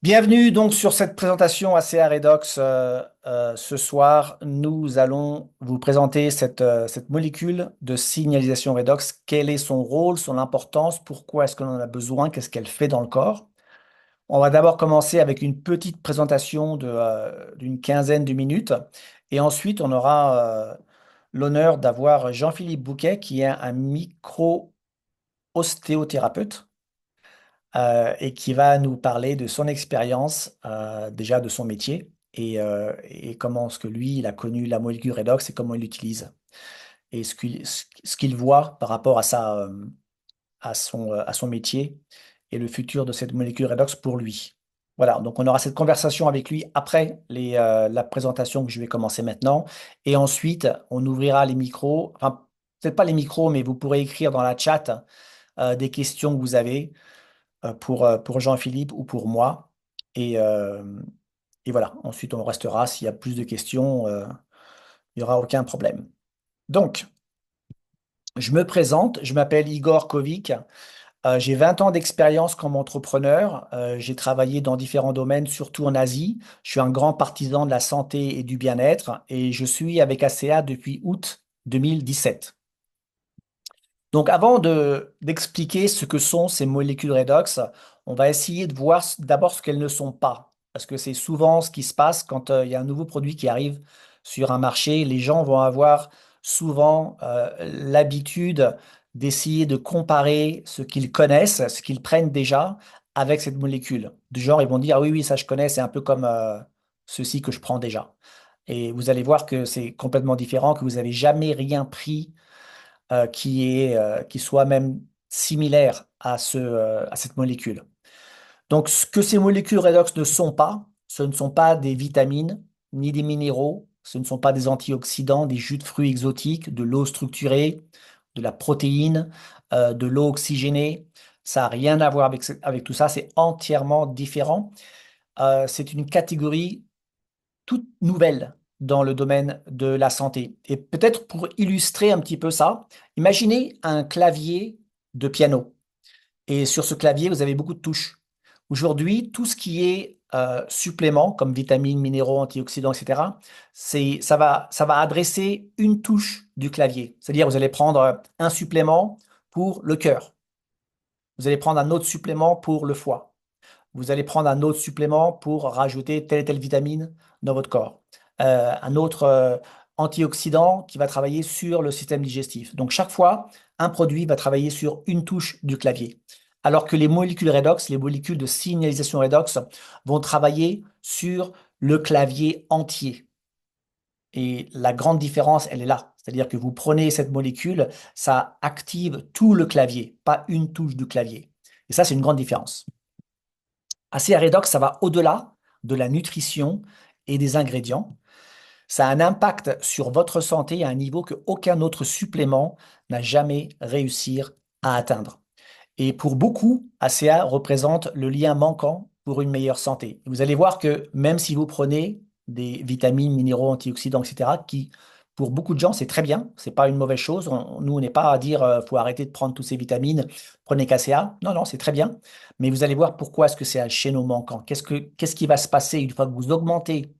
Bienvenue donc sur cette présentation ACA Redox. Ce soir, nous allons vous présenter cette molécule de signalisation redox. Quel est son rôle, son importance, pourquoi est-ce qu'on en a besoin, qu'est-ce qu'elle fait dans le corps? On va d'abord commencer avec une petite présentation d'une quinzaine de minutes et ensuite on aura l'honneur d'avoir Jean-Philippe Bouquet qui est un micro-ostéothérapeute et qui va nous parler de son expérience, déjà de son métier, et comment est-ce que lui, il a connu la molécule redox et comment il l'utilise, et ce qu'il voit par rapport à son métier et le futur de cette molécule redox pour lui. Voilà, donc on aura cette conversation avec lui après la présentation que je vais commencer maintenant. Et ensuite, on ouvrira les micros, enfin, peut-être pas les micros, mais vous pourrez écrire dans la chat des questions que vous avez pour Jean-Philippe ou pour moi. Et, euh, et voilà, ensuite on restera. S'il y a plus de questions, il n'y aura aucun problème. Donc, je me présente, je m'appelle Igor Kovic. J'ai 20 ans d'expérience comme entrepreneur. J'ai travaillé dans différents domaines, surtout en Asie. Je suis un grand partisan de la santé et du bien-être et je suis avec ACA depuis août 2017. Donc, avant d'expliquer ce que sont ces molécules redox, on va essayer de voir d'abord ce qu'elles ne sont pas. Parce que c'est souvent ce qui se passe quand il y a un nouveau produit qui arrive sur un marché. Les gens vont avoir souvent l'habitude d'essayer de comparer ce qu'ils connaissent, ce qu'ils prennent déjà, avec cette molécule. Du genre, ils vont dire, ah oui, oui, ça je connais, c'est un peu comme ceci que je prends déjà. Et vous allez voir que c'est complètement différent, que vous n'avez jamais rien pris qui soit même similaire à cette molécule. Donc, ce que ces molécules redox ne sont pas, ce ne sont pas des vitamines ni des minéraux, ce ne sont pas des antioxydants, des jus de fruits exotiques, de l'eau structurée, de la protéine, de l'eau oxygénée. Ça n'a rien à voir avec tout ça, c'est entièrement différent. C'est une catégorie toute nouvelle dans le domaine de la santé. Et peut-être pour illustrer un petit peu ça, imaginez un clavier de piano. Et sur ce clavier, vous avez beaucoup de touches. Aujourd'hui, tout ce qui est supplément, comme vitamines, minéraux, antioxydants, etc., ça va adresser une touche du clavier. C'est-à-dire, vous allez prendre un supplément pour le cœur. Vous allez prendre un autre supplément pour le foie. Vous allez prendre un autre supplément pour rajouter telle et telle vitamine dans votre corps. Un autre antioxydant qui va travailler sur le système digestif. Donc chaque fois, un produit va travailler sur une touche du clavier. Alors que les molécules redox, les molécules de signalisation redox, vont travailler sur le clavier entier. Et la grande différence, elle est là. C'est-à-dire que vous prenez cette molécule, ça active tout le clavier, pas une touche du clavier. Et ça, c'est une grande différence. ACA Redox, ça va au-delà de la nutrition et des ingrédients. Ça a un impact sur votre santé à un niveau que aucun autre supplément n'a jamais réussi à atteindre. Et pour beaucoup, ACA représente le lien manquant pour une meilleure santé. Vous allez voir que même si vous prenez des vitamines, minéraux, antioxydants, etc., qui pour beaucoup de gens, c'est très bien, c'est pas une mauvaise chose. Nous, on n'est pas à dire faut arrêter de prendre toutes ces vitamines, prenez qu'ACA. Non, non, c'est très bien. Mais vous allez voir pourquoi est-ce que c'est un chaînon manquant. Qu'est-ce qui va se passer une fois que vous augmentez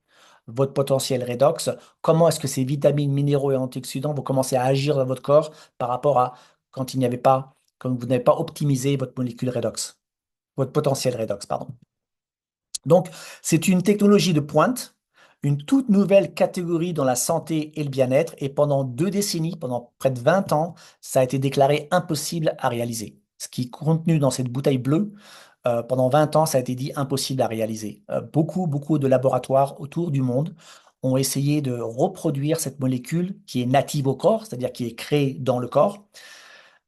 votre potentiel redox? Comment est-ce que ces vitamines, minéraux et antioxydants vont commencer à agir dans votre corps par rapport à quand il n'y avait pas comme vous n'avez pas optimisé votre molécule redox, votre potentiel redox, pardon. Donc, c'est une technologie de pointe, une toute nouvelle catégorie dans la santé et le bien-être, et pendant 2 décennies, pendant près de 20 ans, ça a été déclaré impossible à réaliser. Ce qui est contenu dans cette bouteille bleue, pendant 20 ans, ça a été dit impossible à réaliser. Beaucoup de laboratoires autour du monde ont essayé de reproduire cette molécule qui est native au corps, c'est-à-dire qui est créée dans le corps,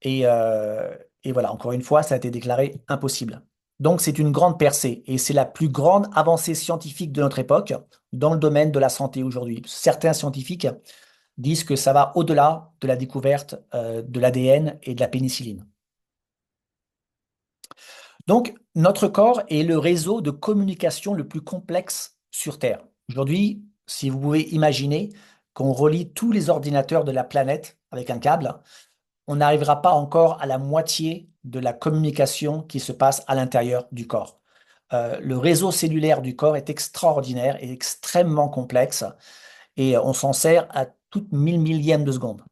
et, euh, et voilà, encore une fois, ça a été déclaré impossible. Donc, c'est une grande percée et c'est la plus grande avancée scientifique de notre époque dans le domaine de la santé aujourd'hui. Certains scientifiques disent que ça va au-delà de la découverte de l'ADN et de la pénicilline. Donc, notre corps est le réseau de communication le plus complexe sur Terre. Aujourd'hui, si vous pouvez imaginer qu'on relie tous les ordinateurs de la planète avec un câble, on n'arrivera pas encore à la moitié de la communication qui se passe à l'intérieur du corps. Le réseau cellulaire du corps est extraordinaire et extrêmement complexe et on s'en sert à toute mille millième de seconde.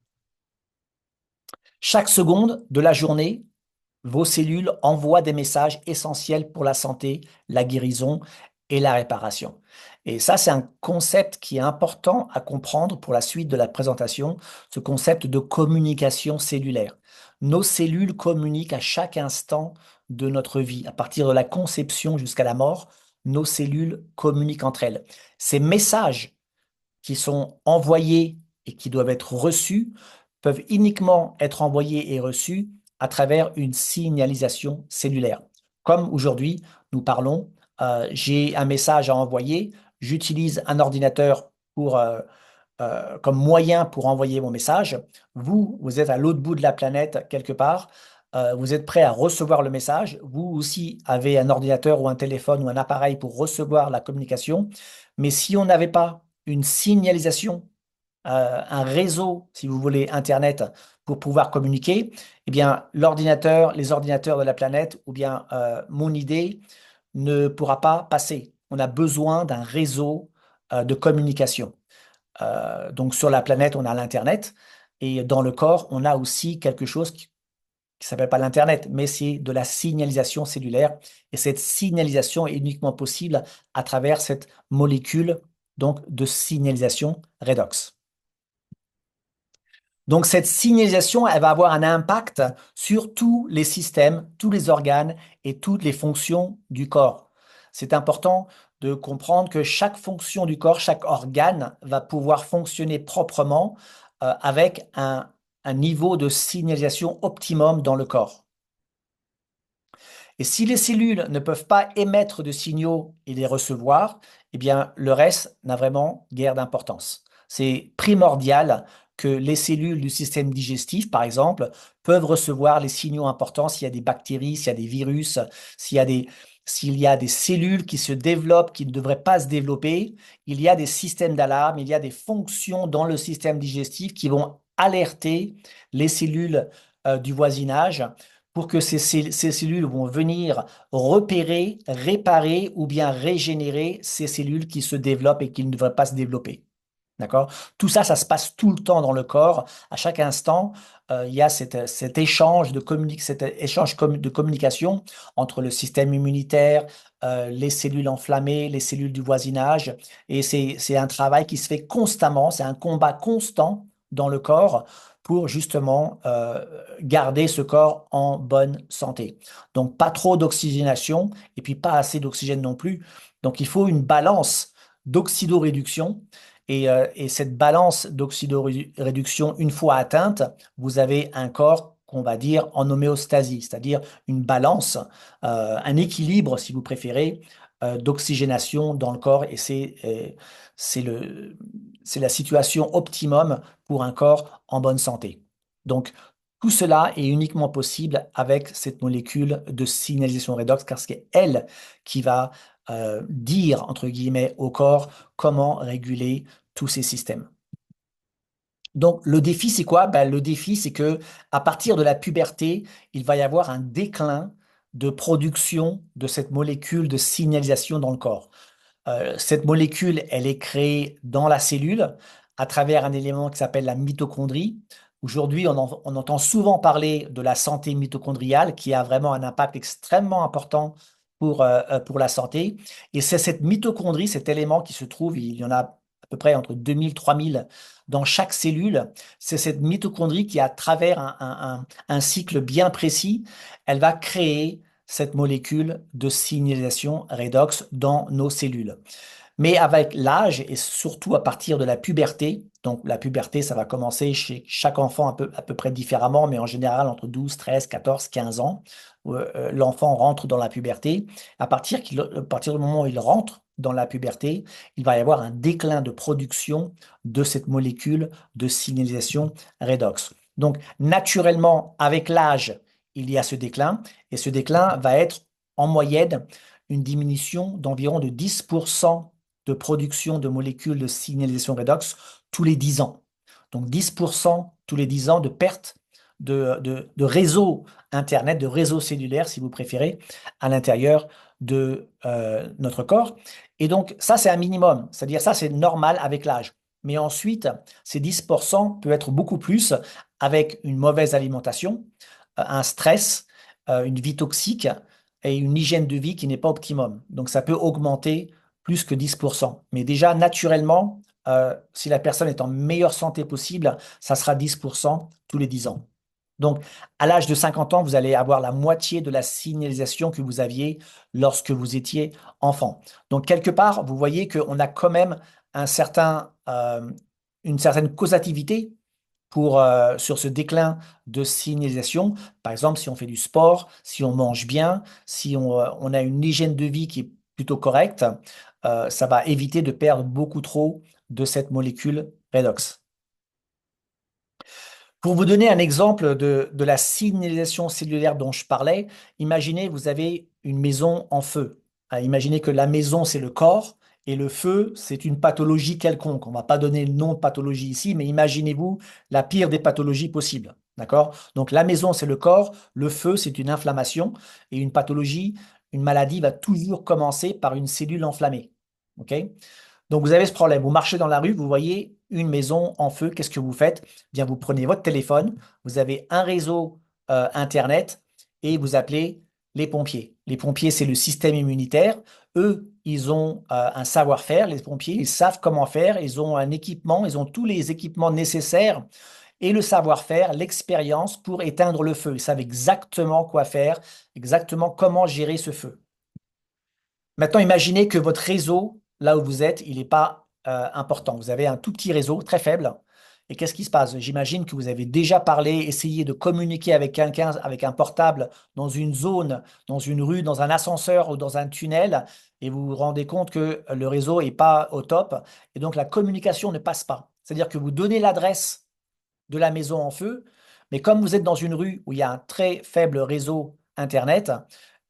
Chaque seconde de la journée, vos cellules envoient des messages essentiels pour la santé, la guérison et la réparation. Et ça, c'est un concept qui est important à comprendre pour la suite de la présentation, ce concept de communication cellulaire. Nos cellules communiquent à chaque instant de notre vie, à partir de la conception jusqu'à la mort, nos cellules communiquent entre elles. Ces messages qui sont envoyés et qui doivent être reçus peuvent uniquement être envoyés et reçus à travers une signalisation cellulaire. Comme aujourd'hui, nous parlons, j'ai un message à envoyer, j'utilise un ordinateur comme moyen pour envoyer mon message. Vous êtes à l'autre bout de la planète quelque part, vous êtes prêt à recevoir le message. Vous aussi avez un ordinateur ou un téléphone ou un appareil pour recevoir la communication. Mais si on n'avait pas une signalisation, un réseau, si vous voulez, Internet, pour pouvoir communiquer, eh bien, les ordinateurs de la planète, ou bien mon idée, ne pourra pas passer. On a besoin d'un réseau de communication. Donc, sur la planète, on a l'Internet, et dans le corps, on a aussi quelque chose qui s'appelle pas l'Internet, mais c'est de la signalisation cellulaire. Et cette signalisation est uniquement possible à travers cette molécule donc, de signalisation redox. Donc cette signalisation, elle va avoir un impact sur tous les systèmes, tous les organes et toutes les fonctions du corps. C'est important de comprendre que chaque fonction du corps, chaque organe va pouvoir fonctionner proprement avec un niveau de signalisation optimum dans le corps. Et si les cellules ne peuvent pas émettre de signaux et les recevoir, eh bien, le reste n'a vraiment guère d'importance. C'est primordial que les cellules du système digestif, par exemple, peuvent recevoir les signaux importants s'il y a des bactéries, s'il y a des virus, s'il y a des cellules qui se développent, qui ne devraient pas se développer. Il y a des systèmes d'alarme, il y a des fonctions dans le système digestif qui vont alerter les cellules du voisinage pour que ces cellules vont venir repérer, réparer ou bien régénérer ces cellules qui se développent et qui ne devraient pas se développer. D'accord? Tout ça, ça se passe tout le temps dans le corps. À chaque instant, il y a cet échange de communication entre le système immunitaire, les cellules enflammées, les cellules du voisinage. Et c'est un travail qui se fait constamment. C'est un combat constant dans le corps pour justement garder ce corps en bonne santé. Donc, pas trop d'oxygénation et puis pas assez d'oxygène non plus. Donc, il faut une balance d'oxydoréduction. Et cette balance d'oxydoréduction, une fois atteinte, vous avez un corps qu'on va dire en homéostasie, c'est-à-dire une balance, un équilibre, si vous préférez, d'oxygénation dans le corps. Et c'est c'est la situation optimum pour un corps en bonne santé. Donc, tout cela est uniquement possible avec cette molécule de signalisation redox, car c'est elle qui va dire, entre guillemets, au corps comment réguler tous ces systèmes. Donc, le défi, c'est quoi? Ben, le défi, c'est que à partir de la puberté, il va y avoir un déclin de production de cette molécule de signalisation dans le corps. Cette molécule, elle est créée dans la cellule à travers un élément qui s'appelle la mitochondrie. Aujourd'hui, on entend souvent parler de la santé mitochondriale qui a vraiment un impact extrêmement important pour la santé. Et c'est cette mitochondrie, cet élément qui se trouve, il y en a à peu près entre 2000 3000 dans chaque cellule. C'est cette mitochondrie qui, à travers un cycle bien précis, elle va créer cette molécule de signalisation redox dans nos cellules. Mais avec l'âge et surtout à partir de la puberté, donc la puberté, ça va commencer chez chaque enfant à peu près différemment, mais en général entre 12, 13, 14, 15 ans, l'enfant rentre dans la puberté. À partir du moment où il rentre dans la puberté, il va y avoir un déclin de production de cette molécule de signalisation redox. Donc naturellement, avec l'âge, il y a ce déclin, et ce déclin va être en moyenne une diminution d'environ de 10% de production de molécules de signalisation redox tous les 10 ans. Donc 10% tous les 10 ans de perte de réseau Internet, de réseau cellulaire, si vous préférez, à l'intérieur de notre corps. Et donc, ça, c'est un minimum. C'est-à-dire, ça, c'est normal avec l'âge. Mais ensuite, ces 10% peut être beaucoup plus avec une mauvaise alimentation, un stress, une vie toxique et une hygiène de vie qui n'est pas optimum. Donc, ça peut augmenter plus que 10%. Mais déjà, naturellement, si la personne est en meilleure santé possible, ça sera 10% tous les 10 ans. Donc, à l'âge de 50 ans, vous allez avoir la moitié de la signalisation que vous aviez lorsque vous étiez enfant. Donc, quelque part, vous voyez qu'on a quand même une certaine causativité sur ce déclin de signalisation. Par exemple, si on fait du sport, si on mange bien, si on a une hygiène de vie qui est plutôt correcte, ça va éviter de perdre beaucoup trop de cette molécule redox. Pour vous donner un exemple de la signalisation cellulaire dont je parlais, imaginez vous avez une maison en feu. Imaginez que la maison, c'est le corps et le feu, c'est une pathologie quelconque. On ne va pas donner le nom de pathologie ici, mais imaginez-vous la pire des pathologies possibles. D'accord? Donc la maison, c'est le corps, le feu, c'est une inflammation et une pathologie, une maladie va toujours commencer par une cellule enflammée. OK? Donc, vous avez ce problème. Vous marchez dans la rue, vous voyez une maison en feu. Qu'est-ce que vous faites? Eh bien, vous prenez votre téléphone, vous avez un réseau Internet et vous appelez les pompiers. Les pompiers, c'est le système immunitaire. Eux, ils ont un savoir-faire. Les pompiers, ils savent comment faire. Ils ont un équipement. Ils ont tous les équipements nécessaires et le savoir-faire, l'expérience pour éteindre le feu. Ils savent exactement quoi faire, exactement comment gérer ce feu. Maintenant, imaginez que votre réseau, là où vous êtes, il n'est pas important. Vous avez un tout petit réseau, très faible. Et qu'est-ce qui se passe? J'imagine que vous avez déjà parlé, essayé de communiquer avec quelqu'un, avec un portable, dans une zone, dans une rue, dans un ascenseur ou dans un tunnel, et vous vous rendez compte que le réseau n'est pas au top, et donc la communication ne passe pas. C'est-à-dire que vous donnez l'adresse de la maison en feu, mais comme vous êtes dans une rue où il y a un très faible réseau Internet,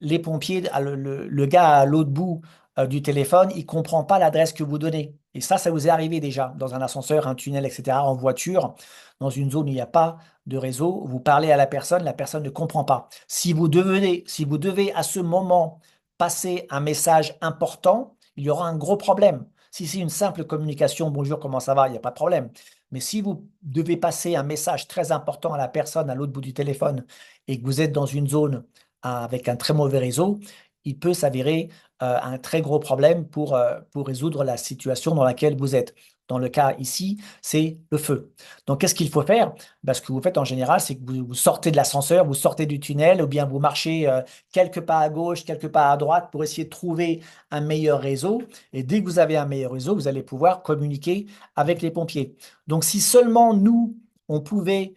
les pompiers, le gars à l'autre bout du téléphone, il ne comprend pas l'adresse que vous donnez. Et ça vous est arrivé déjà dans un ascenseur, un tunnel, etc., en voiture, dans une zone où il n'y a pas de réseau, vous parlez à la personne ne comprend pas. Si vous devez à ce moment passer un message important, il y aura un gros problème. Si c'est une simple communication, bonjour, comment ça va, il n'y a pas de problème. Mais si vous devez passer un message très important à la personne à l'autre bout du téléphone et que vous êtes dans une zone avec un très mauvais réseau, il peut s'avérer un très gros problème pour résoudre la situation dans laquelle vous êtes. Dans le cas ici, c'est le feu. Donc, qu'est-ce qu'il faut faire? Ben, ce que vous faites en général, c'est que vous sortez de l'ascenseur, vous sortez du tunnel, ou bien vous marchez quelques pas à gauche, quelques pas à droite pour essayer de trouver un meilleur réseau. Et dès que vous avez un meilleur réseau, vous allez pouvoir communiquer avec les pompiers. Donc, si seulement nous, on pouvait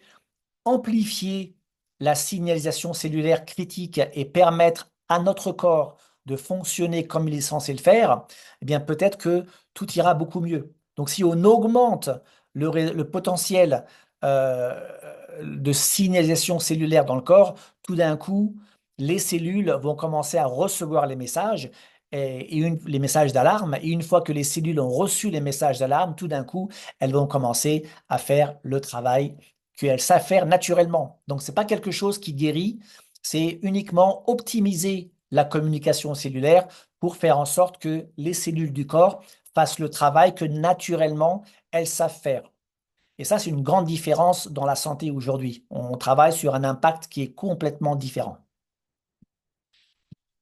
amplifier la signalisation cellulaire critique et permettre à notre corps de fonctionner comme il est censé le faire, eh bien peut-être que tout ira beaucoup mieux. Donc si on augmente le potentiel euh, de signalisation cellulaire dans le corps, tout d'un coup, les cellules vont commencer à recevoir les messages les messages d'alarme. Et une fois que les cellules ont reçu les messages d'alarme, tout d'un coup, elles vont commencer à faire le travail qu'elles savent faire naturellement. Donc, ce n'est pas quelque chose qui guérit, c'est uniquement optimiser la communication cellulaire pour faire en sorte que les cellules du corps fassent le travail que naturellement elles savent faire. Et ça, c'est une grande différence dans la santé aujourd'hui. On travaille sur un impact qui est complètement différent.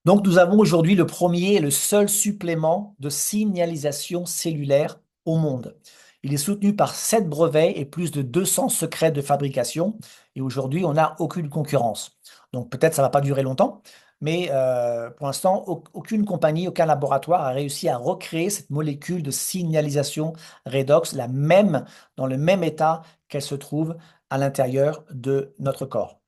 Donc, nous avons aujourd'hui le premier et le seul supplément de signalisation cellulaire au monde. Il est soutenu par 7 brevets et plus de 200 secrets de fabrication. Et aujourd'hui, on n'a aucune concurrence. Donc, peut-être ça ne va pas durer longtemps, mais pour l'instant, aucune compagnie, aucun laboratoire a réussi à recréer cette molécule de signalisation redox, la même, dans le même état qu'elle se trouve à l'intérieur de notre corps.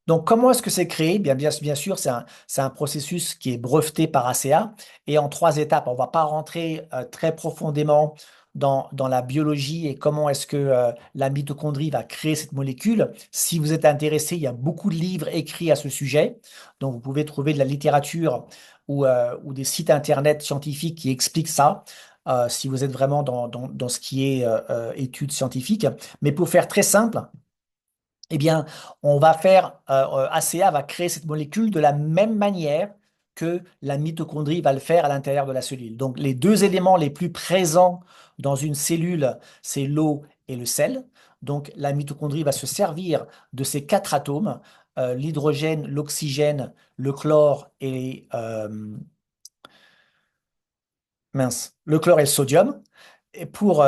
Donc, comment est-ce que c'est créé? Bien sûr, c'est un processus qui est breveté par ACA et en 3 étapes. On ne va pas rentrer très profondément dans la biologie et comment est-ce que la mitochondrie va créer cette molécule. Si vous êtes intéressé, il y a beaucoup de livres écrits à ce sujet. Donc, vous pouvez trouver de la littérature ou des sites internet scientifiques qui expliquent ça. Si vous êtes vraiment dans ce qui est études scientifiques. Mais pour faire très simple, eh bien, ACA va créer cette molécule de la même manière que la mitochondrie va le faire à l'intérieur de la cellule. Donc, les deux éléments les plus présents dans une cellule, c'est l'eau et le sel. Donc, la mitochondrie va se servir de ces quatre atomes, l'hydrogène, l'oxygène, le chlore et le chlore et le sodium, et pour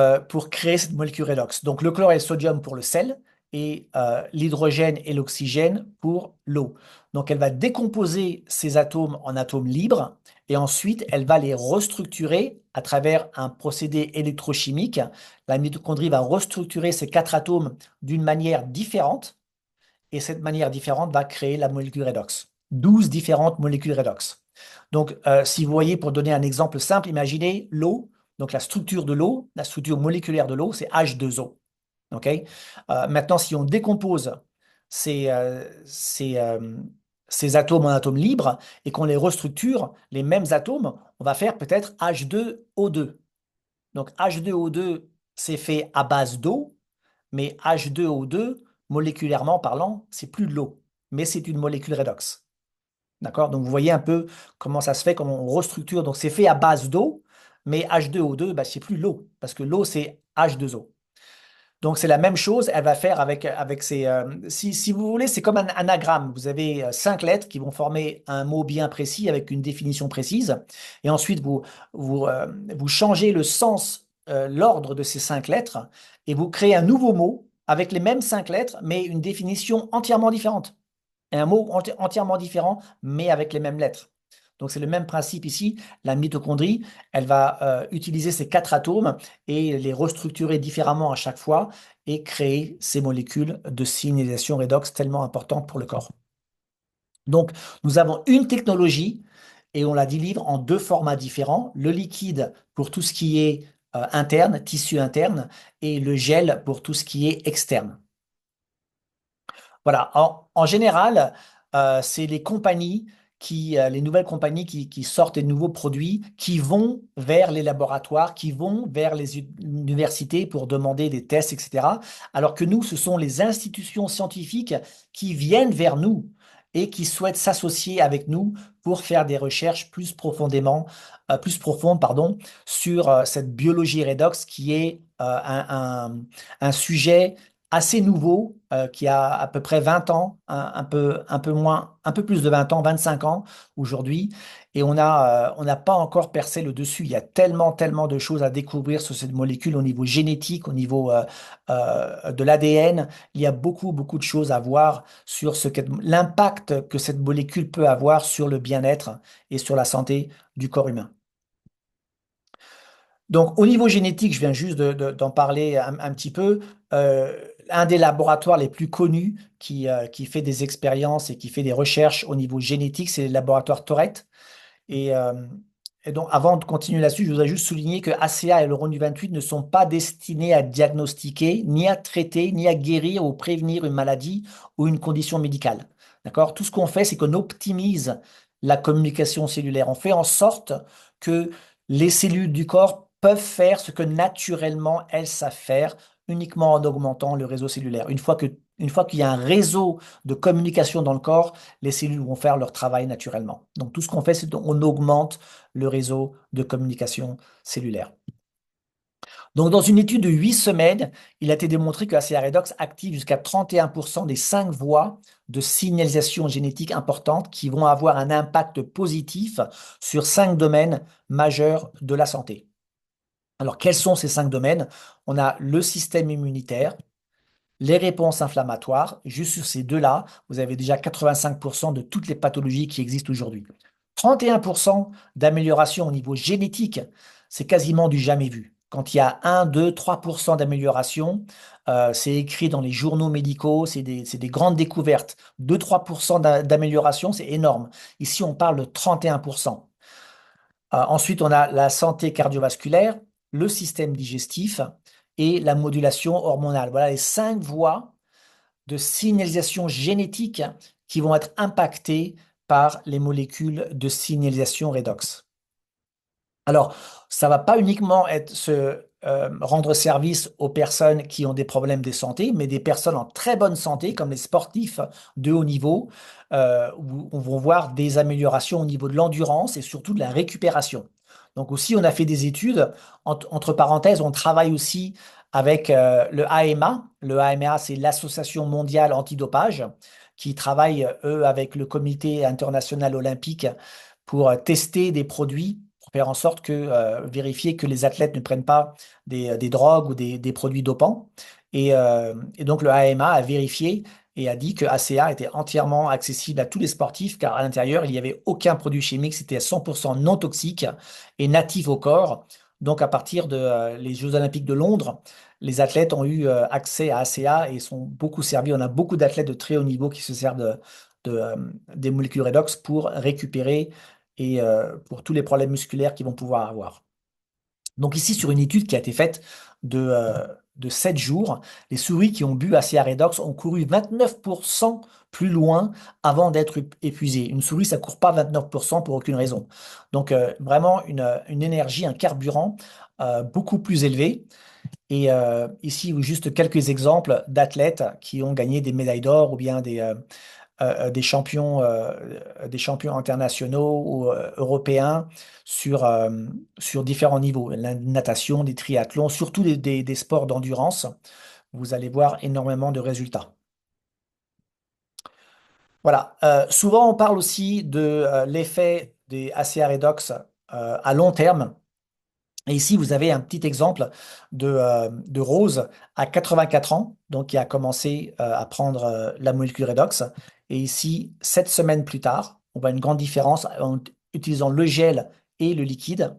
créer cette molécule redox. Donc le chlore et le sodium pour le sel et l'hydrogène et l'oxygène pour l'eau. Donc elle va décomposer ces atomes en atomes libres et ensuite elle va les restructurer à travers un procédé électrochimique. La mitochondrie va restructurer ces quatre atomes d'une manière différente et cette manière différente va créer la molécule redox. 12 différentes molécules redox. Donc, si vous voyez, pour donner un exemple simple, imaginez l'eau. Donc, la structure de l'eau, la structure moléculaire de l'eau, c'est H2O. OK? Maintenant, si on décompose ces, euh, ces, euh, ces atomes en atomes libres et qu'on les restructure, les mêmes atomes, on va faire peut-être H2O2. Donc, H2O2, c'est fait à base d'eau, mais H2O2, moléculairement parlant, c'est plus de l'eau, mais c'est une molécule redox. D'accord? Donc vous voyez un peu comment ça se fait, comment on restructure. Donc c'est fait à base d'eau, mais H2O2, bah, c'est plus de l'eau, parce que l'eau, c'est H2O. Donc c'est la même chose, elle va faire avec ces... si vous voulez, c'est comme un anagramme. Vous avez cinq lettres qui vont former un mot bien précis avec une définition précise. Et ensuite, vous changez le sens, l'ordre de ces cinq lettres, et vous créez un nouveau mot avec les mêmes cinq lettres, mais une définition entièrement différente. Et un mot entièrement différent, mais avec les mêmes lettres. Donc c'est le même principe ici. La mitochondrie, elle va utiliser ces quatre atomes et les restructurer différemment à chaque fois et créer ces molécules de signalisation redox tellement importantes pour le corps. Donc nous avons une technologie et on la délivre en deux formats différents. Le liquide pour tout ce qui est interne, tissu interne, et le gel pour tout ce qui est externe. Voilà, en général, c'est les nouvelles compagnies qui sortent des nouveaux produits, qui vont vers les laboratoires, qui vont vers les universités pour demander des tests, etc. Alors que nous, ce sont les institutions scientifiques qui viennent vers nous et qui souhaitent s'associer avec nous pour faire des recherches plus profondes, pardon, sur cette biologie redox qui est un sujet assez nouveau, qui a à peu près 20 ans, un peu moins, un peu plus de 20 ans, 25 ans aujourd'hui, et on n'a pas encore percé le dessus. Il y a tellement, tellement de choses à découvrir sur cette molécule au niveau génétique, au niveau de l'ADN. Il y a beaucoup, beaucoup de choses à voir sur l'impact que cette molécule peut avoir sur le bien-être et sur la santé du corps humain. Donc, au niveau génétique, je viens juste d'en parler un petit peu. Un des laboratoires les plus connus qui fait des expériences et qui fait des recherches au niveau génétique, c'est le laboratoire Tourette. Et, euh, et donc, avant de continuer là-dessus, je voudrais juste souligner que ACA et le RONU 28 ne sont pas destinés à diagnostiquer, ni à traiter, ni à guérir ou prévenir une maladie ou une condition médicale. D'accord? Tout ce qu'on fait, c'est qu'on optimise la communication cellulaire. On fait en sorte que les cellules du corps peuvent faire ce que naturellement elles savent faire, uniquement en augmentant le réseau cellulaire. Une fois qu'il y a un réseau de communication dans le corps, les cellules vont faire leur travail naturellement. Donc tout ce qu'on fait, c'est qu'on augmente le réseau de communication cellulaire. Donc dans une étude de 8 semaines, il a été démontré que ACA Redox active jusqu'à 31% des 5 voies de signalisation génétique importantes qui vont avoir un impact positif sur 5 domaines majeurs de la santé. Alors quels sont ces 5 domaines? On a le système immunitaire, les réponses inflammatoires. Juste sur ces deux-là, vous avez déjà 85% de toutes les pathologies qui existent aujourd'hui. 31% d'amélioration au niveau génétique, c'est quasiment du jamais vu. Quand il y a 1, 2, 3% d'amélioration, c'est écrit dans les journaux médicaux, c'est des grandes découvertes. 2-3% d'amélioration, c'est énorme. Ici, on parle de 31%. Ensuite, on a la santé cardiovasculaire, le système digestif et la modulation hormonale. Voilà les 5 voies de signalisation génétique qui vont être impactées par les molécules de signalisation redox. Alors, ça va pas uniquement être rendre service aux personnes qui ont des problèmes de santé, mais des personnes en très bonne santé, comme les sportifs de haut niveau, où on va voir des améliorations au niveau de l'endurance et surtout de la récupération. Donc aussi, on a fait des études. Entre parenthèses, on travaille aussi avec le AMA. Le AMA, c'est l'Association mondiale antidopage, qui travaille, eux, avec le Comité international olympique pour tester des produits, pour faire en sorte que, vérifier que les athlètes ne prennent pas des drogues ou des produits dopants. Et donc le AMA a vérifié et a dit que ACA était entièrement accessible à tous les sportifs, car à l'intérieur, il n'y avait aucun produit chimique, c'était à 100% non toxique et natif au corps. Donc à partir de les Jeux Olympiques de Londres, les athlètes ont eu accès à ACA et sont beaucoup servis. On a beaucoup d'athlètes de très haut niveau qui se servent des molécules redox pour récupérer et pour tous les problèmes musculaires qu'ils vont pouvoir avoir. Donc ici, sur une étude qui a été faite de 7 jours, les souris qui ont bu ACA Redox ont couru 29% plus loin avant d'être épuisées. Une souris, ça ne court pas 29% pour aucune raison. Donc vraiment une énergie, un carburant beaucoup plus élevé. Et ici, juste quelques exemples d'athlètes qui ont gagné des médailles d'or ou bien des champions internationaux ou européens sur différents niveaux, la natation, des triathlons, surtout des sports d'endurance. Vous allez voir énormément de résultats. Voilà. Souvent, on parle aussi de l'effet des ACA Redox à long terme. Et ici, vous avez un petit exemple de Rose à 84 ans, donc qui a commencé à prendre la molécule Redox. Et ici, 7 semaines plus tard, on voit une grande différence en utilisant le gel et le liquide.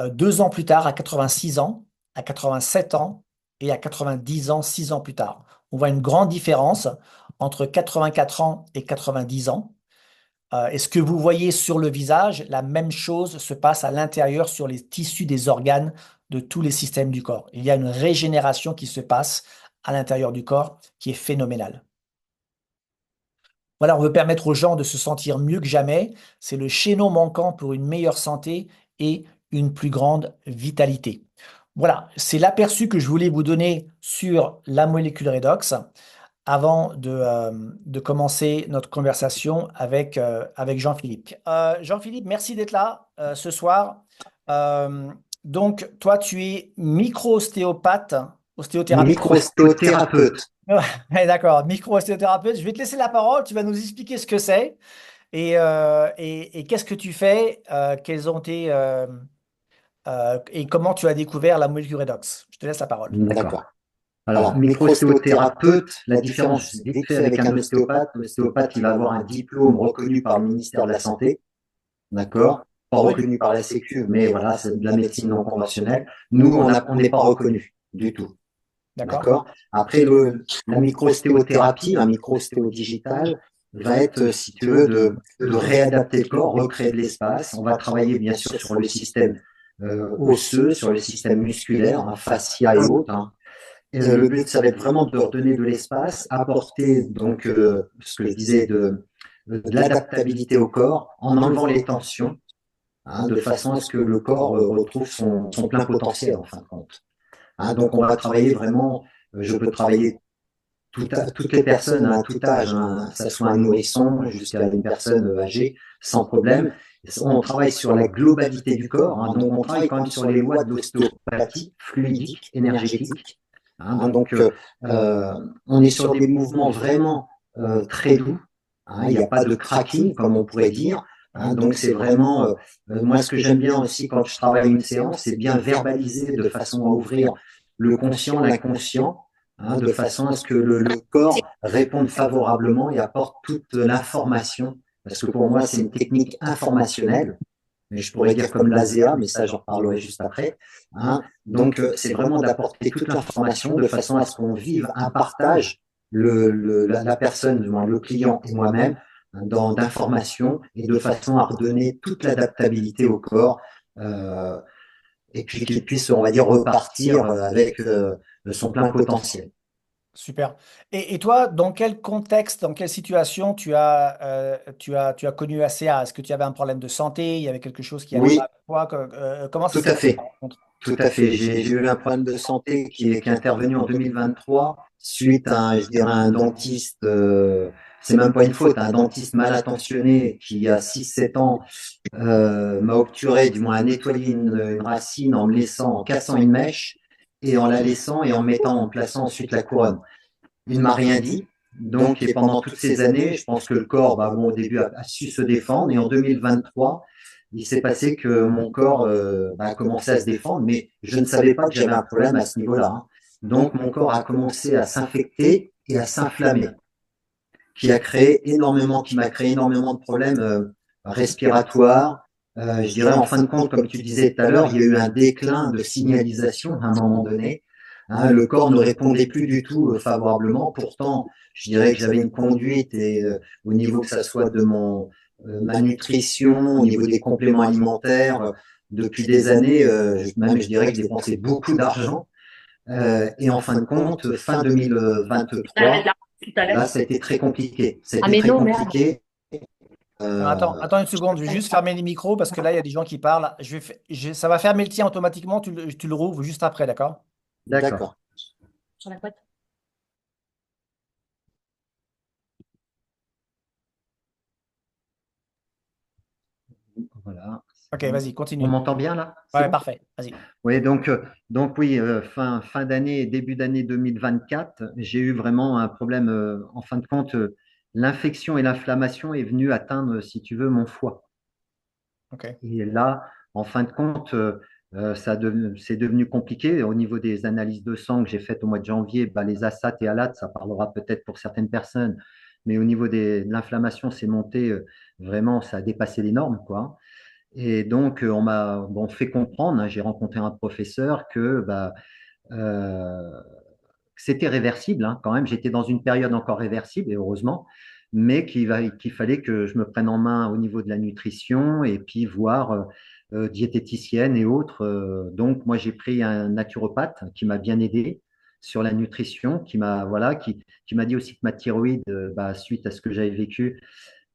2 ans plus tard, à 86 ans, à 87 ans et à 90 ans, 6 ans plus tard. On voit une grande différence entre 84 ans et 90 ans. Et ce que vous voyez sur le visage, la même chose se passe à l'intérieur sur les tissus des organes de tous les systèmes du corps. Il y a une régénération qui se passe à l'intérieur du corps qui est phénoménale. Voilà, on veut permettre aux gens de se sentir mieux que jamais. C'est le chaînon manquant pour une meilleure santé et une plus grande vitalité. Voilà, c'est l'aperçu que je voulais vous donner sur la molécule redox avant de commencer notre conversation avec Jean-Philippe. Jean-Philippe, merci d'être là ce soir. Euh, donc, toi, tu es micro-ostéopathe, ostéothérapeute. Micro-ostéothérapeute. Ouais, d'accord, micro-ostéothérapeute. Je vais te laisser la parole. Tu vas nous expliquer ce que c'est et qu'est-ce que tu fais, quels ont et comment tu as découvert la molécule redox. Je te laisse la parole. D'accord. Alors, micro-ostéothérapeute, la différence, c'est vite fait avec un ostéopathe. L'ostéopathe, il va avoir un diplôme reconnu par le ministère de la Santé, d'accord? Pas reconnu par la Sécu, mais voilà, c'est de la médecine non conventionnelle. Nous, on n'est pas reconnu du tout, D'accord? d'accord? Après, la micro-ostéothérapie, un micro-ostéo digital, va être, si tu veux, de réadapter le corps, recréer de l'espace. On va travailler, bien sûr, sur le système osseux, sur le système musculaire, hein, fascia et autres, hein. Et le but, ça va être vraiment de redonner de l'espace, apporter donc ce que je disais de l'adaptabilité au corps en enlevant les tensions, hein, de façon à ce que le corps retrouve son plein potentiel en fin de compte. Hein, donc on va travailler vraiment, je peux travailler toutes les personnes à tout âge, hein, que ce soit un nourrisson jusqu'à une personne âgée, sans problème. On travaille sur la globalité du corps, hein, donc on travaille quand même sur les lois de l'ostéopathie fluidique, énergétique. Hein, donc on est sur des mouvements vraiment très doux. Hein, il n'y a pas de cracking, comme on pourrait dire. Hein, donc c'est vraiment, moi ce que j'aime bien aussi quand je travaille une séance, c'est bien verbaliser de façon à ouvrir le conscient, l'inconscient, hein, de façon à ce que le corps réponde favorablement et apporte toute l'information. Parce que pour moi, c'est une technique informationnelle, mais je pourrais dire comme l'ASEA, mais ça, j'en parlerai juste après. Hein. Donc, c'est vraiment d'apporter toute l'information de façon à ce qu'on vive un partage, la personne, du moins le client et moi-même, hein, d'informations et de façon à redonner toute l'adaptabilité au corps et puis qu'il puisse, on va dire, repartir avec son plein potentiel. Super. Et toi, dans quel contexte, dans quelle situation tu as connu ACA? Est-ce que tu avais un problème de santé? Il y avait quelque chose qui allait pas Oui, avec toi? Comment ça tout s'est à passé, fait. la rencontre? Tout à fait. J'ai eu un problème de santé qui est intervenu en 2023 suite à, je dirais, un dentiste. C'est même pas une faute, un dentiste mal intentionné qui, il y a 6 7 ans, m'a obturé, du moins a nettoyé une racine en me laissant, en cassant une mèche et en la laissant et en mettant, en plaçant ensuite la couronne. Il ne m'a rien dit. Donc, et pendant toutes ces années, je pense que le corps, bah, bon, au début, a su se défendre. Et en 2023, il s'est passé que mon corps bah, a commencé à se défendre, mais je ne savais pas que j'avais un problème à ce niveau-là, hein. Donc, mon corps a commencé à s'infecter et à s'inflammer, qui m'a créé énormément de problèmes respiratoires. Je dirais, en fin de compte, comme tu disais tout à l'heure, il y a eu un déclin de signalisation à un moment donné. Hein, le corps ne répondait plus du tout favorablement. Pourtant, je dirais que j'avais une conduite et au niveau que ça soit de ma nutrition, au niveau des compléments alimentaires, depuis des années, même je dirais que je dépensais beaucoup d'argent. Et en fin de compte, fin 2023, là, ça a été très compliqué. Ça a été très compliqué. Alors, Euh, attends une seconde, je vais juste fermer les micros parce que là, il y a des gens qui parlent. Ça va fermer le tien automatiquement, tu le rouvres juste après, d'accord? d'accord. Voilà, c'est Ok, bon. vas-y, On continue. m'entend bien là? C'est Ouais, bon? parfait, vas-y. Oui, donc oui, fin d'année et début d'année 2024, j'ai eu vraiment un problème. En fin de compte, l'infection et l'inflammation est venue atteindre, si tu veux, mon foie. Ok. Et là, en fin de compte, c'est devenu compliqué. Au niveau des analyses de sang que j'ai faites au mois de janvier, bah, les ASAT et ALAT, ça parlera peut-être pour certaines personnes, mais au niveau de l'inflammation, c'est monté vraiment, ça a dépassé les normes, quoi. Et donc, on m'a bon, fait comprendre, hein, j'ai rencontré un professeur que bah, euh, c'était réversible, hein, quand même. J'étais dans une période encore réversible, et heureusement, mais qu'il fallait que je me prenne en main au niveau de la nutrition et puis voir diététicienne et autres. Donc, moi, j'ai pris un naturopathe qui m'a bien aidé sur la nutrition, qui m'a dit aussi que ma thyroïde, bah, suite à ce que j'avais vécu,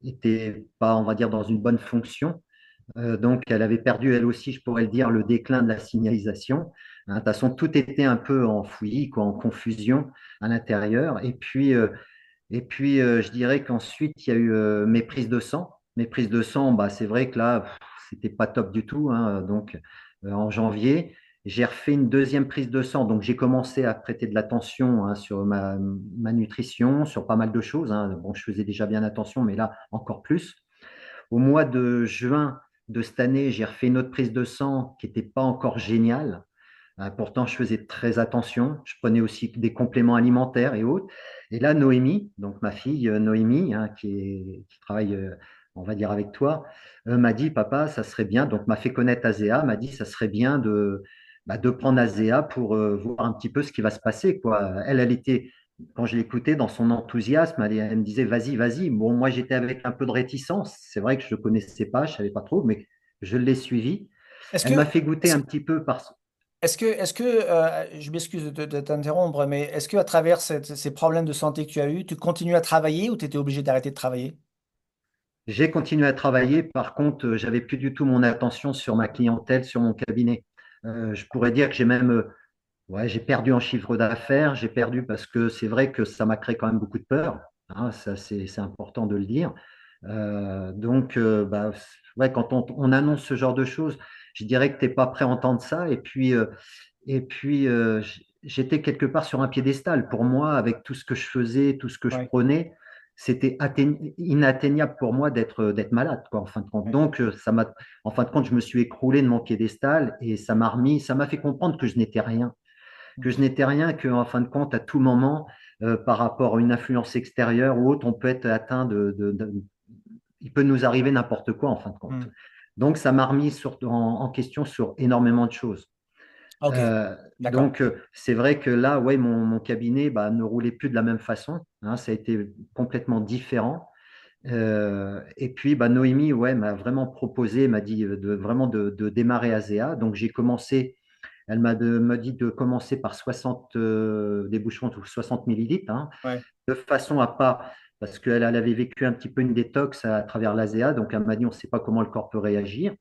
était pas, on va dire, dans une bonne fonction. Donc, elle avait perdu, elle aussi, je pourrais le dire, le déclin de la signalisation. Hein, de toute façon, tout était un peu en fouillis, quoi, en confusion à l'intérieur. Et puis, je dirais qu'ensuite, il y a eu mes prises de sang. Mes prises de sang, bah, c'est vrai que là, c'était pas top du tout, hein. Donc, en janvier, j'ai refait une deuxième prise de sang. Donc, j'ai commencé à prêter de l'attention, hein, sur ma nutrition, sur pas mal de choses, hein. Bon, je faisais déjà bien attention, mais là, encore plus. Au mois de juin de cette année, j'ai refait une autre prise de sang qui n'était pas encore géniale. Pourtant, je faisais très attention. Je prenais aussi des compléments alimentaires et autres. Et là, Noémie, donc ma fille Noémie, hein, qui travaille, on va dire, avec toi, m'a dit, papa, ça serait bien, donc m'a fait connaître Azea, m'a dit, ça serait bien de prendre Azea pour voir un petit peu ce qui va se passer, quoi. Elle était, quand je l'écoutais dans son enthousiasme, elle me disait, vas-y, vas-y. Bon, moi, j'étais avec un peu de réticence. C'est vrai que je ne connaissais pas, je ne savais pas trop, mais je l'ai suivi. Est-ce Elle m'a que, fait goûter un petit peu par. je m'excuse de t'interrompre, mais est-ce que à travers ces problèmes de santé que tu as eus, tu continues à travailler ou tu étais obligé d'arrêter de travailler? J'ai continué à travailler. Par contre, j'avais plus du tout mon attention sur ma clientèle, sur mon cabinet. Je pourrais dire que j'ai même, ouais, j'ai perdu en chiffre d'affaires. J'ai perdu parce que c'est vrai que ça m'a créé quand même beaucoup de peur, hein, ça, c'est important de le dire. Donc, bah, ouais, quand on annonce ce genre de choses, je dirais que tu n'es pas prêt à entendre ça. Et puis, j'étais quelque part sur un piédestal. Pour moi, avec tout ce que je faisais, tout ce que je Oui. prenais, c'était inatteignable pour moi d'être malade, quoi, en fin de compte. Oui. Donc, en fin de compte, je me suis écroulé de mon piédestal et ça m'a fait comprendre que je n'étais rien, que en fin de compte, à tout moment, par rapport à une influence extérieure ou autre, on peut être atteint il peut nous arriver n'importe quoi, en fin de compte. Hmm. Donc, ça m'a remis en question sur énormément de choses. Ok, d'accord. Donc, c'est vrai que là, ouais, mon cabinet, bah, ne roulait plus de la même façon, hein, ça a été complètement différent. Et puis, bah, Noémie, ouais, m'a vraiment proposé, m'a dit vraiment de démarrer Azea. Donc, j'ai commencé m'a dit de commencer par 60 des bouchons de 60 millilitres, hein, Ouais. de façon à pas, parce qu'elle avait vécu un petit peu une détox à travers l'ASEA, donc elle m'a dit on ne sait pas comment le corps peut réagir.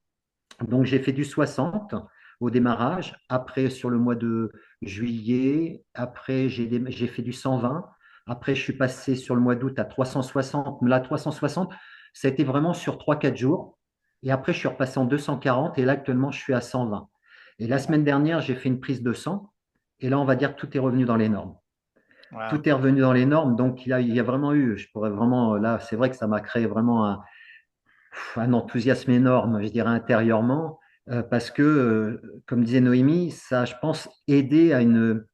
Donc j'ai fait du 60 au démarrage. Après, sur le mois de juillet, après j'ai fait du 120. Après, je suis passé sur le mois d'août à 360. Mais là, 360, ça a été vraiment sur 3 4 jours. Et après, je suis repassé en 240. Et là, actuellement, je suis à 120. Et la semaine dernière, j'ai fait une prise de sang. Et là, on va dire que tout est revenu dans les normes. Wow. Tout est revenu dans les normes. Donc, il y a vraiment eu, je pourrais vraiment, là, c'est vrai que ça m'a créé vraiment un enthousiasme énorme, je dirais, intérieurement, parce que, comme disait Noémie, ça a, je pense, aidé à une.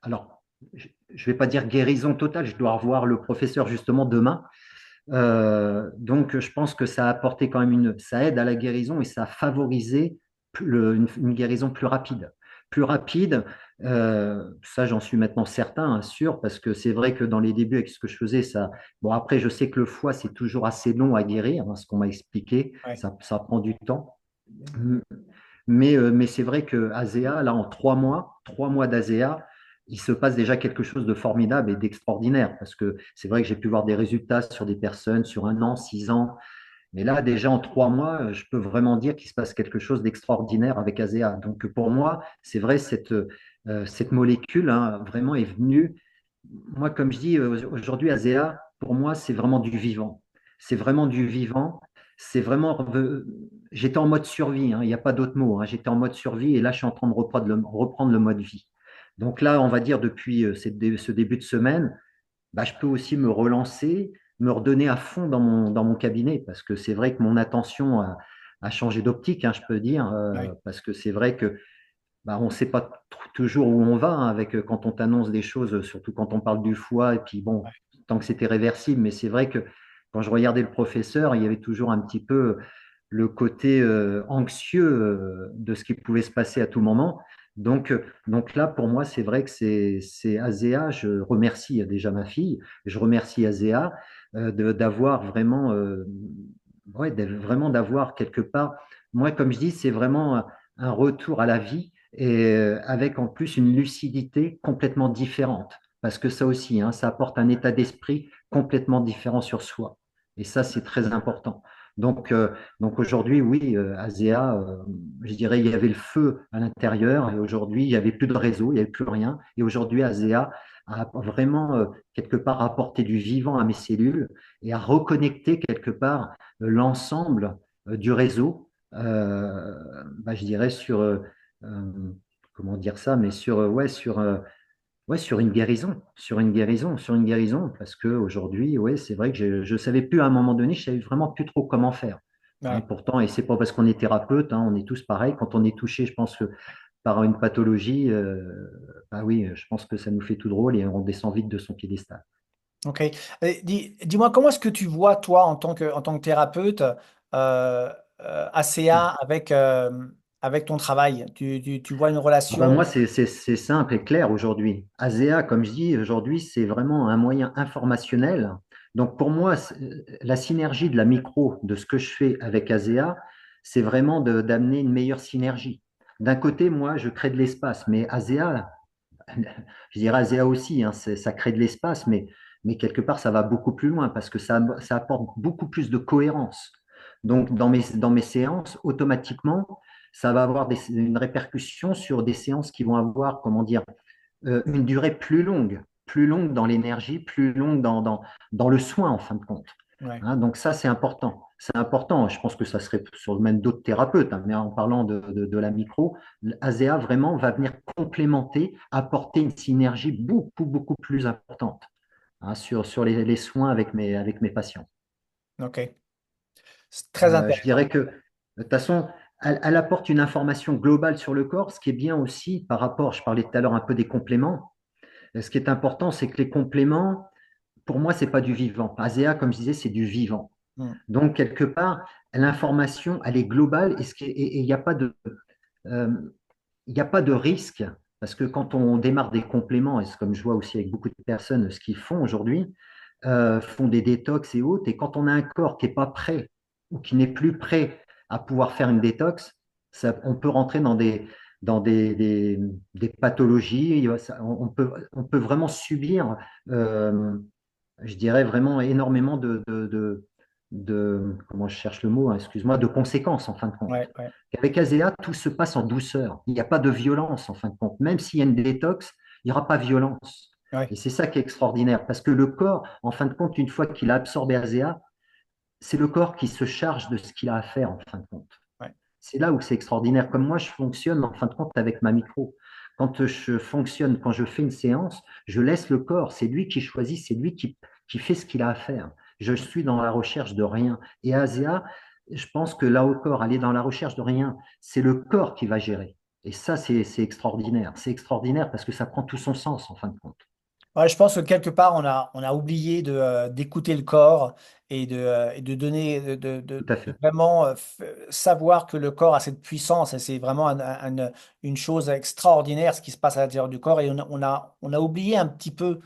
Alors, je ne vais pas dire guérison totale, je dois revoir le professeur justement demain. Donc, je pense que ça a apporté quand même ça aide à la guérison et ça a favorisé une guérison plus rapide. Plus rapide, ça j'en suis maintenant certain, hein, sûr, parce que c'est vrai que dans les débuts avec ce que je faisais, ça. Bon, après, je sais que le foie, c'est toujours assez long à guérir, hein, ce qu'on m'a expliqué, Ouais. ça prend du temps. Mais c'est vrai que ASEA, là, en 3 mois d'ASEA, il se passe déjà quelque chose de formidable et d'extraordinaire. Parce que c'est vrai que j'ai pu voir des résultats sur des personnes sur 1 an, 6 ans. Mais là, déjà en 3 mois, je peux vraiment dire qu'il se passe quelque chose d'extraordinaire avec ASEA. Donc pour moi, c'est vrai, cette molécule, hein, vraiment est venue. Moi, comme je dis, aujourd'hui, ASEA, pour moi, c'est vraiment du vivant. C'est vraiment du vivant. C'est vraiment. J'étais en mode survie, hein, il n'y a pas d'autre mot, hein. J'étais en mode survie et là, je suis en train de reprendre le mode vie. Donc là, on va dire depuis ce début de semaine, bah, je peux aussi me relancer, me redonner à fond dans mon cabinet parce que c'est vrai que mon attention a changé d'optique, hein, je peux dire, Ouais. parce que c'est vrai que bah, on ne sait pas toujours où on va, hein, avec, quand on t'annonce des choses, surtout quand on parle du foie, et puis bon, tant que c'était réversible, mais c'est vrai que quand je regardais le professeur, il y avait toujours un petit peu le côté anxieux de ce qui pouvait se passer à tout moment. Donc là, pour moi, c'est vrai que c'est ASEA. Je remercie déjà ma fille, je remercie ASEA d'avoir vraiment, ouais, vraiment d'avoir quelque part. Moi, comme je dis, c'est vraiment un retour à la vie et avec en plus une lucidité complètement différente. Parce que ça aussi, hein, ça apporte un état d'esprit complètement différent sur soi. Et ça, c'est très important. Donc, euh, donc aujourd'hui, oui, ASEA, je dirais, il y avait le feu à l'intérieur et aujourd'hui, il n'y avait plus de réseau, il n'y avait plus rien. Et aujourd'hui, ASEA a vraiment, quelque part, apporté du vivant à mes cellules et a reconnecté quelque part l'ensemble du réseau, bah, je dirais, euh, comment dire ça, mais ouais, sur une guérison, parce qu'aujourd'hui, ouais, c'est vrai que je ne savais plus à un moment donné, je savais vraiment plus trop comment faire. Hein, Ouais. pourtant, et c'est pas parce qu'on est thérapeute, hein, on est tous pareils. Quand on est touché, je pense que par une pathologie, bah oui, je pense que ça nous fait tout drôle et on descend vite de son piédestal. Ok. Dis-moi, comment est-ce que tu vois, toi, en tant que thérapeute, ACA avec ton travail? Tu vois une Ah ben relation? moi, c'est simple et clair aujourd'hui. ASEA, comme je dis, aujourd'hui, c'est vraiment un moyen informationnel. Donc pour moi, la synergie de la micro, de ce que je fais avec ASEA, c'est vraiment d'amener une meilleure synergie. D'un côté, moi, je crée de l'espace, mais ASEA, je dirais ASEA aussi, hein, ça crée de l'espace, mais quelque part, ça va beaucoup plus loin parce que ça apporte beaucoup plus de cohérence. Donc, dans mes séances, automatiquement, ça va avoir une répercussion sur des séances qui vont avoir, comment dire, une durée plus longue dans l'énergie, plus longue dans le soin, en fin de compte. Ouais. Hein, donc ça, c'est important. C'est important. Je pense que ça serait sur le même d'autres thérapeutes, hein, mais en parlant de la micro, l'ASEA vraiment va venir complémenter, apporter une synergie beaucoup, beaucoup plus importante, hein, sur les soins avec mes patients. Ok. C'est très Je intéressant. dirais que, de toute façon, elle apporte une information globale sur le corps, ce qui est bien aussi par rapport, je parlais tout à l'heure un peu des compléments. Ce qui est important, c'est que les compléments, pour moi, c'est pas du vivant. ASEA, comme je disais, c'est du vivant. Hmm. Donc, quelque part, l'information, elle est globale et il n'y a pas euh, il n'y a pas de risque. Parce que quand on démarre des compléments, et c'est comme je vois aussi avec beaucoup de personnes ce qu'ils font aujourd'hui, font des détox et autres, et quand on a un corps qui n'est pas prêt ou qui n'est plus prêt à pouvoir faire une détox, on peut rentrer dans des pathologies. On peut vraiment subir, je dirais vraiment énormément comment je cherche le mot, hein, excuse-moi, de conséquences en fin de compte. Ouais, ouais, Avec ASEA, tout se passe en douceur. Il n'y a pas de violence en fin de compte. Même s'il y a une détox, il n'y aura pas de violence. ouais, Et c'est ça qui est extraordinaire, parce que le corps, en fin de compte, une fois qu'il a absorbé ASEA, c'est le corps qui se charge de ce qu'il a à faire en fin de compte. ouais. C'est là où c'est extraordinaire. Comme moi, je fonctionne en fin de compte avec ma micro. Quand je fonctionne, quand je fais une séance, je laisse le corps. C'est lui qui choisit, c'est lui qui fait ce qu'il a à faire. Je suis dans la recherche de rien. Et Asia, je pense que là encore, aller dans la recherche de rien, c'est le corps qui va gérer. Et ça, c'est extraordinaire. C'est extraordinaire parce que ça prend tout son sens en fin de compte. Ouais, je pense que quelque part, on a oublié d'écouter le corps et de donner, Tout à de fait. vraiment savoir que le corps a cette puissance et c'est vraiment une chose extraordinaire ce qui se passe à l'intérieur du corps et on a oublié un petit peu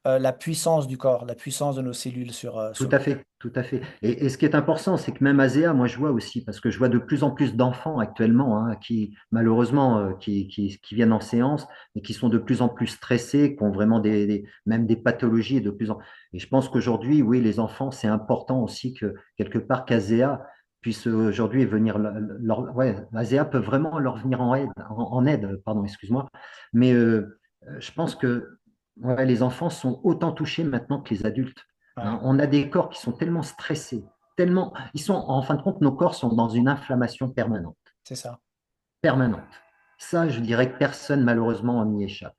la puissance du corps, la puissance de nos cellules Tout sur... à fait, tout à fait. Et ce qui est important, c'est que même ASEA, moi je vois aussi, parce que je vois de plus en plus d'enfants actuellement qui, malheureusement, qui viennent en séance et qui sont de plus en plus stressés, qui ont vraiment même des pathologies et de plus en... Et je pense qu'aujourd'hui, oui, les enfants, c'est important aussi que quelque part qu'ASEA puisse aujourd'hui venir ouais, ASEA peut vraiment leur venir en aide, pardon, excuse-moi. Mais je pense que ouais, les enfants sont autant touchés maintenant que les adultes. Ouais, Hein, on a des corps qui sont tellement stressés, tellement, ils sont, en fin de compte, nos corps sont dans une inflammation permanente, c'est ça. permanente. Ça, je dirais que personne, malheureusement, n'y échappe.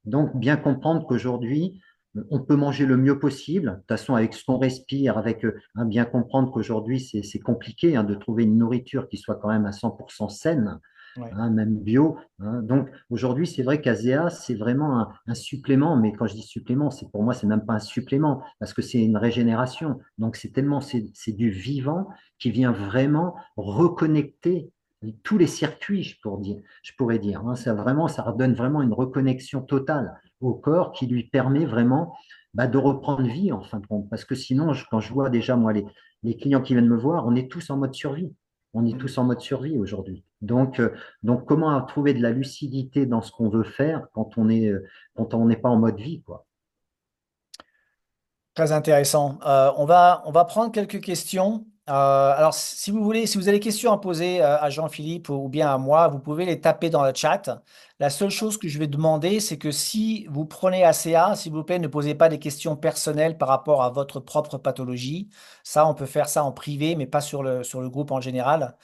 Donc, bien comprendre qu'aujourd'hui, on peut manger le mieux possible. De toute façon, avec ce qu'on respire, avec bien comprendre qu'aujourd'hui, c'est compliqué de trouver une nourriture qui soit quand même à 100% saine, Ouais. même bio. Donc aujourd'hui, c'est vrai qu'ASEA, c'est vraiment un supplément, mais quand je dis supplément, c'est pour moi, c'est même pas un supplément, parce que c'est une régénération. Donc c'est tellement, c'est du vivant qui vient vraiment reconnecter tous les circuits, je pourrais dire. Ça vraiment, ça redonne vraiment une reconnexion totale au corps qui lui permet vraiment de reprendre vie en fin de compte. Parce que sinon, quand je vois déjà moi les clients qui viennent me voir, on est tous en mode survie. On est Mm. tous en mode survie aujourd'hui. Donc, comment trouver de la lucidité dans ce qu'on veut faire quand on n'est pas en mode vie, quoi. Très intéressant. On va prendre quelques questions. Alors, si vous voulez, si vous avez des questions à poser à Jean-Philippe ou bien à moi, vous pouvez les taper dans le chat. La seule chose que je vais demander, c'est que si vous prenez ACA, s'il vous plaît, ne posez pas des questions personnelles par rapport à votre propre pathologie. Ça, on peut faire ça en privé, mais pas sur le groupe en général.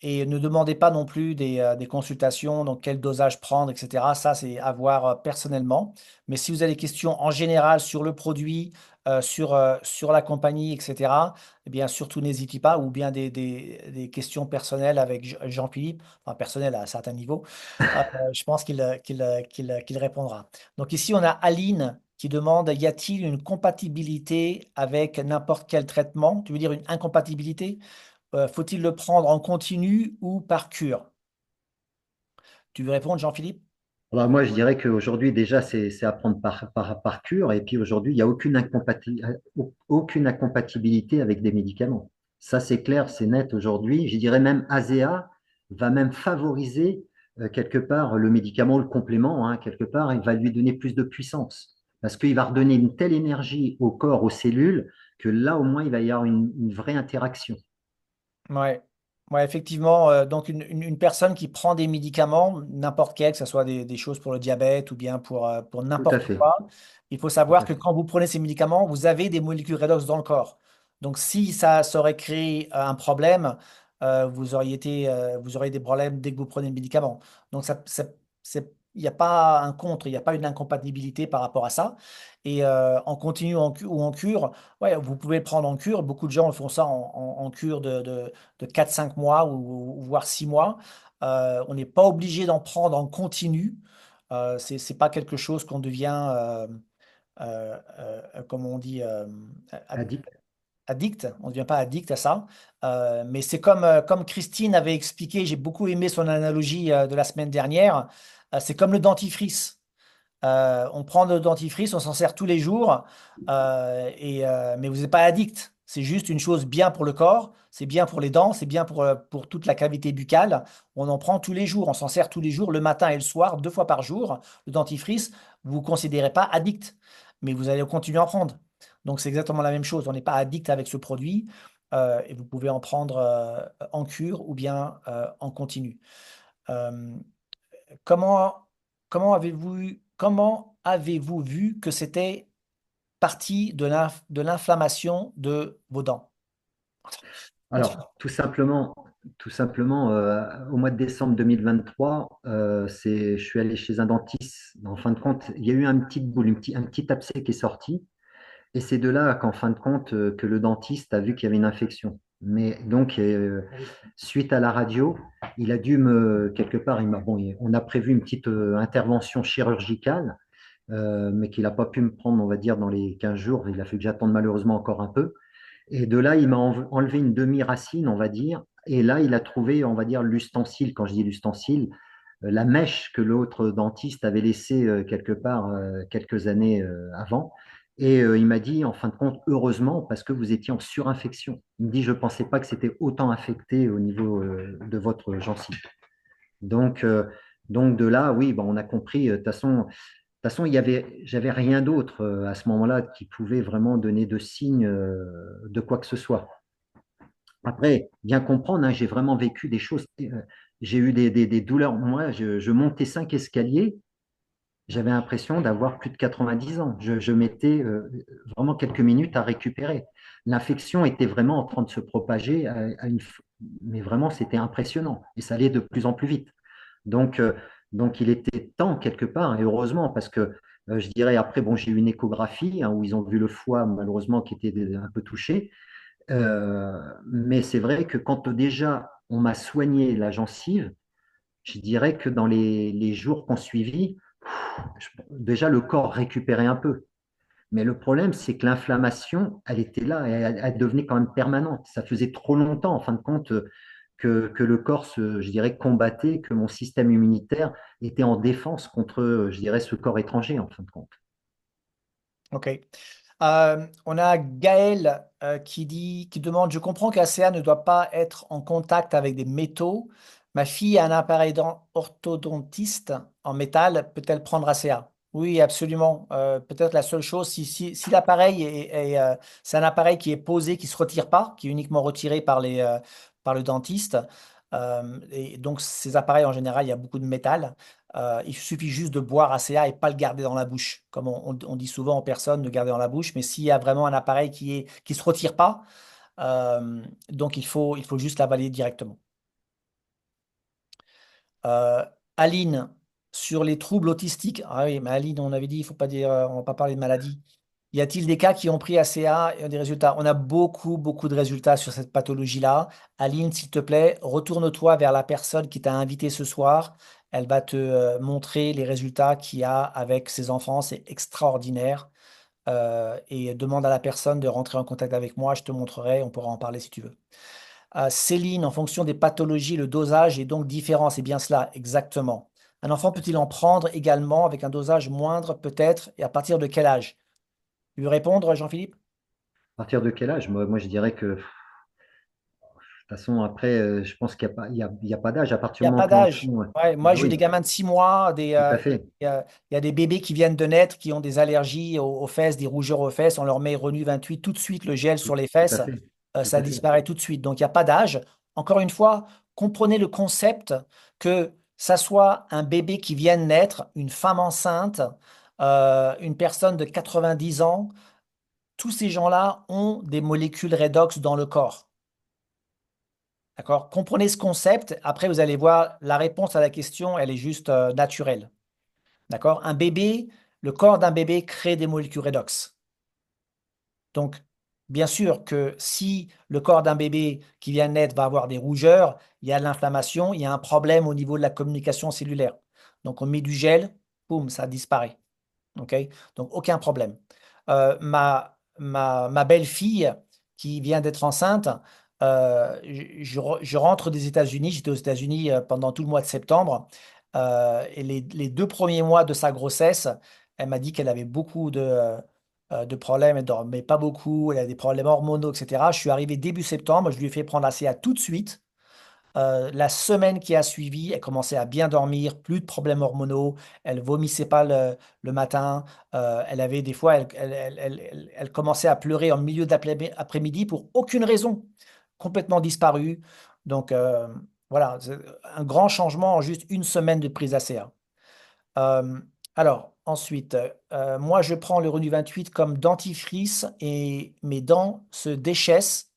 Et ne demandez pas non plus des consultations, donc quel dosage prendre, etc. Ça, c'est à voir personnellement. Mais si vous avez des questions en général sur le produit, sur la compagnie, etc., eh bien, surtout n'hésitez pas, ou bien des questions personnelles avec Jean-Philippe, enfin personnelles à un certain niveau, je pense qu'il répondra. Donc ici, on a Aline qui demande, y a-t-il une compatibilité avec n'importe quel traitement? Tu veux dire une incompatibilité? Faut-il le prendre en continu ou par cure? Tu veux répondre, Jean-Philippe? Alors, moi, je dirais qu'aujourd'hui, déjà, c'est à prendre par cure. Et puis aujourd'hui, il n'y a aucune incompatibilité avec des médicaments. Ça, c'est clair, c'est net aujourd'hui. Je dirais même ASEA va même favoriser quelque part le médicament, le complément, quelque part, il va lui donner plus de puissance. Parce qu'il va redonner une telle énergie au corps, aux cellules, que là, au moins, il va y avoir une vraie interaction. Ouais. Ouais, effectivement. Donc, une personne qui prend des médicaments, n'importe quel, que ce soit des choses pour le diabète ou bien pour Tout à n'importe fait, quoi, il faut tout savoir à que fait, quand vous prenez ces médicaments, vous avez des molécules redox dans le corps. Donc, si ça aurait créé un problème, vous auriez des problèmes dès que vous prenez le médicament. Donc, il n'y a pas un contre, il n'y a pas une incompatibilité par rapport à ça. Et en continu ou en cure, ouais, vous pouvez le prendre en cure. Beaucoup de gens font ça en cure de 4-5 mois ou voire 6 mois. On n'est pas obligé d'en prendre en continu. C'est pas quelque chose qu'on devient, comme on dit, ad- addict. addict. On ne devient pas addict à ça. Mais c'est comme Christine avait expliqué, j'ai beaucoup aimé son analogie de la semaine dernière. C'est comme le dentifrice. On prend le dentifrice, on s'en sert tous les jours, mais vous n'êtes pas addict. C'est juste une chose bien pour le corps, c'est bien pour les dents, c'est bien pour toute la cavité buccale. On en prend tous les jours, on s'en sert tous les jours, le matin et le soir, 2 fois par jour. Le dentifrice, vous ne vous considérez pas addict, mais vous allez continuer à en prendre. Donc c'est exactement la même chose. On n'est pas addict avec ce produit et vous pouvez en prendre en cure ou bien en continu. Euh, comment comment avez-vous vu que c'était partie de l'inflammation de vos dents? Alors, tout simplement au mois de décembre 2023, je suis allé chez un dentiste. En fin de compte, il y a eu une petite boule, un petit abcès qui est sorti. Et c'est de là qu'en fin de compte, que le dentiste a vu qu'il y avait une infection. Mais donc, suite à la radio, il a dû quelque part, on a prévu une petite intervention chirurgicale, mais qu'il n'a pas pu me prendre, on va dire, dans les 15 jours. Il a fait que j'attende malheureusement encore un peu. Et de là, il m'a enlevé une demi-racine, on va dire. Et là, il a trouvé, on va dire, l'ustensile. Quand je dis l'ustensile, la mèche que l'autre dentiste avait laissée quelque part quelques années avant. Et il m'a dit, en fin de compte, heureusement, parce que vous étiez en surinfection. Il me dit, je ne pensais pas que c'était autant affecté au niveau de votre gencive. Donc, euh, donc de là, oui, on a compris. De toute façon, j'avais rien d'autre à ce moment-là qui pouvait vraiment donner de signes de quoi que ce soit. Après, bien comprendre, hein, j'ai vraiment vécu des choses. J'ai eu des douleurs. Moi, je montais 5 escaliers, j'avais l'impression d'avoir plus de 90 ans. Je mettais vraiment quelques minutes à récupérer. L'infection était vraiment en train de se propager mais vraiment, c'était impressionnant. Et ça allait de plus en plus vite. Donc, euh, donc il était temps quelque part, et heureusement, parce que je dirais après, bon, j'ai eu une échographie hein, où ils ont vu le foie, malheureusement, qui était un peu touché. Mais c'est vrai que quand déjà on m'a soigné la gencive, je dirais que dans les jours qu'on suivit, déjà le corps récupérait un peu. Mais le problème, c'est que l'inflammation, elle était là, et elle devenait quand même permanente. Ça faisait trop longtemps, en fin de compte, que le corps, je dirais, combattait, que mon système immunitaire était en défense contre, je dirais, ce corps étranger, en fin de compte. Ok. On a Gaël qui demande, je comprends qu'ACA ne doit pas être en contact avec des métaux. Ma fille a un appareil orthodontiste en métal, peut-elle prendre ACA? Oui, absolument. Peut-être la seule chose, si l'appareil c'est un appareil qui est posé, qui ne se retire pas, qui est uniquement retiré par le dentiste. Et donc, ces appareils, en général, il y a beaucoup de métal. Il suffit juste de boire ACA et pas le garder dans la bouche. Comme on dit souvent aux personnes de garder dans la bouche, mais s'il y a vraiment un appareil qui se retire pas, donc il faut juste l'avaler directement. Euh, Aline, sur les troubles autistiques. Ah oui, mais Aline, on avait dit, il faut pas dire, on va pas parler de maladie. Y a-t-il des cas qui ont pris ACA et ont des résultats? On a beaucoup, beaucoup de résultats sur cette pathologie-là. Aline, s'il te plaît, retourne-toi vers la personne qui t'a invité ce soir. Elle va te montrer les résultats qu'il y a avec ses enfants. C'est extraordinaire. Et demande à la personne de rentrer en contact avec moi. Je te montrerai. On pourra en parler si tu veux. Céline, en fonction des pathologies, le dosage est donc différent. C'est bien cela, exactement. Un enfant peut-il en prendre également avec un dosage moindre, peut-être, et à partir de quel âge? Tu veux répondre, Jean-Philippe? À partir de quel âge? Moi, je dirais que, de toute façon, après, je pense qu'il n'y a pas, il y a pas d'âge. À Il partir n'y du a moment pas que l'enfant. d'âge. Ouais, moi, Bah j'ai eu des oui, gamins de 6 mois, tout à fait. il y a des bébés qui viennent de naître, qui ont des allergies aux fesses, des rougeurs aux fesses. On leur met Renu 28, tout de suite le gel Tout, sur les tout à fesses, fait. Tout ça à fait. disparaît tout de suite. Donc, il n'y a pas d'âge. Encore une fois, comprenez le concept que ça soit un bébé qui vient de naître, une femme enceinte, une personne de 90 ans, tous ces gens-là ont des molécules redox dans le corps. D'accord? Comprenez ce concept. Après, vous allez voir, la réponse à la question, elle est juste naturelle. D'accord? Un bébé, le corps d'un bébé crée des molécules redox. Donc, bien sûr que si le corps d'un bébé qui vient de naître va avoir des rougeurs, il y a de l'inflammation, il y a un problème au niveau de la communication cellulaire. Donc, on met du gel, boum, ça disparaît. OK? Donc, aucun problème. Ma belle-fille qui vient d'être enceinte, je rentre des États-Unis. J'étais aux États-Unis pendant tout le mois de septembre. Et les 2 premiers mois de sa grossesse, elle m'a dit qu'elle avait beaucoup de problèmes, elle dormait pas beaucoup, elle a des problèmes hormonaux, etc. Je suis arrivé début septembre, je lui ai fait prendre ACA tout de suite. La semaine qui a suivi, elle commençait à bien dormir, plus de problèmes hormonaux, elle vomissait pas le matin, elle avait des fois, elle commençait à pleurer en milieu d'après-midi pour aucune raison, complètement disparue. Donc voilà, c'est un grand changement en juste une semaine de prise d'ACA. Alors, ensuite, moi je prends le Renu 28 comme dentifrice et mes dents se déchaissent,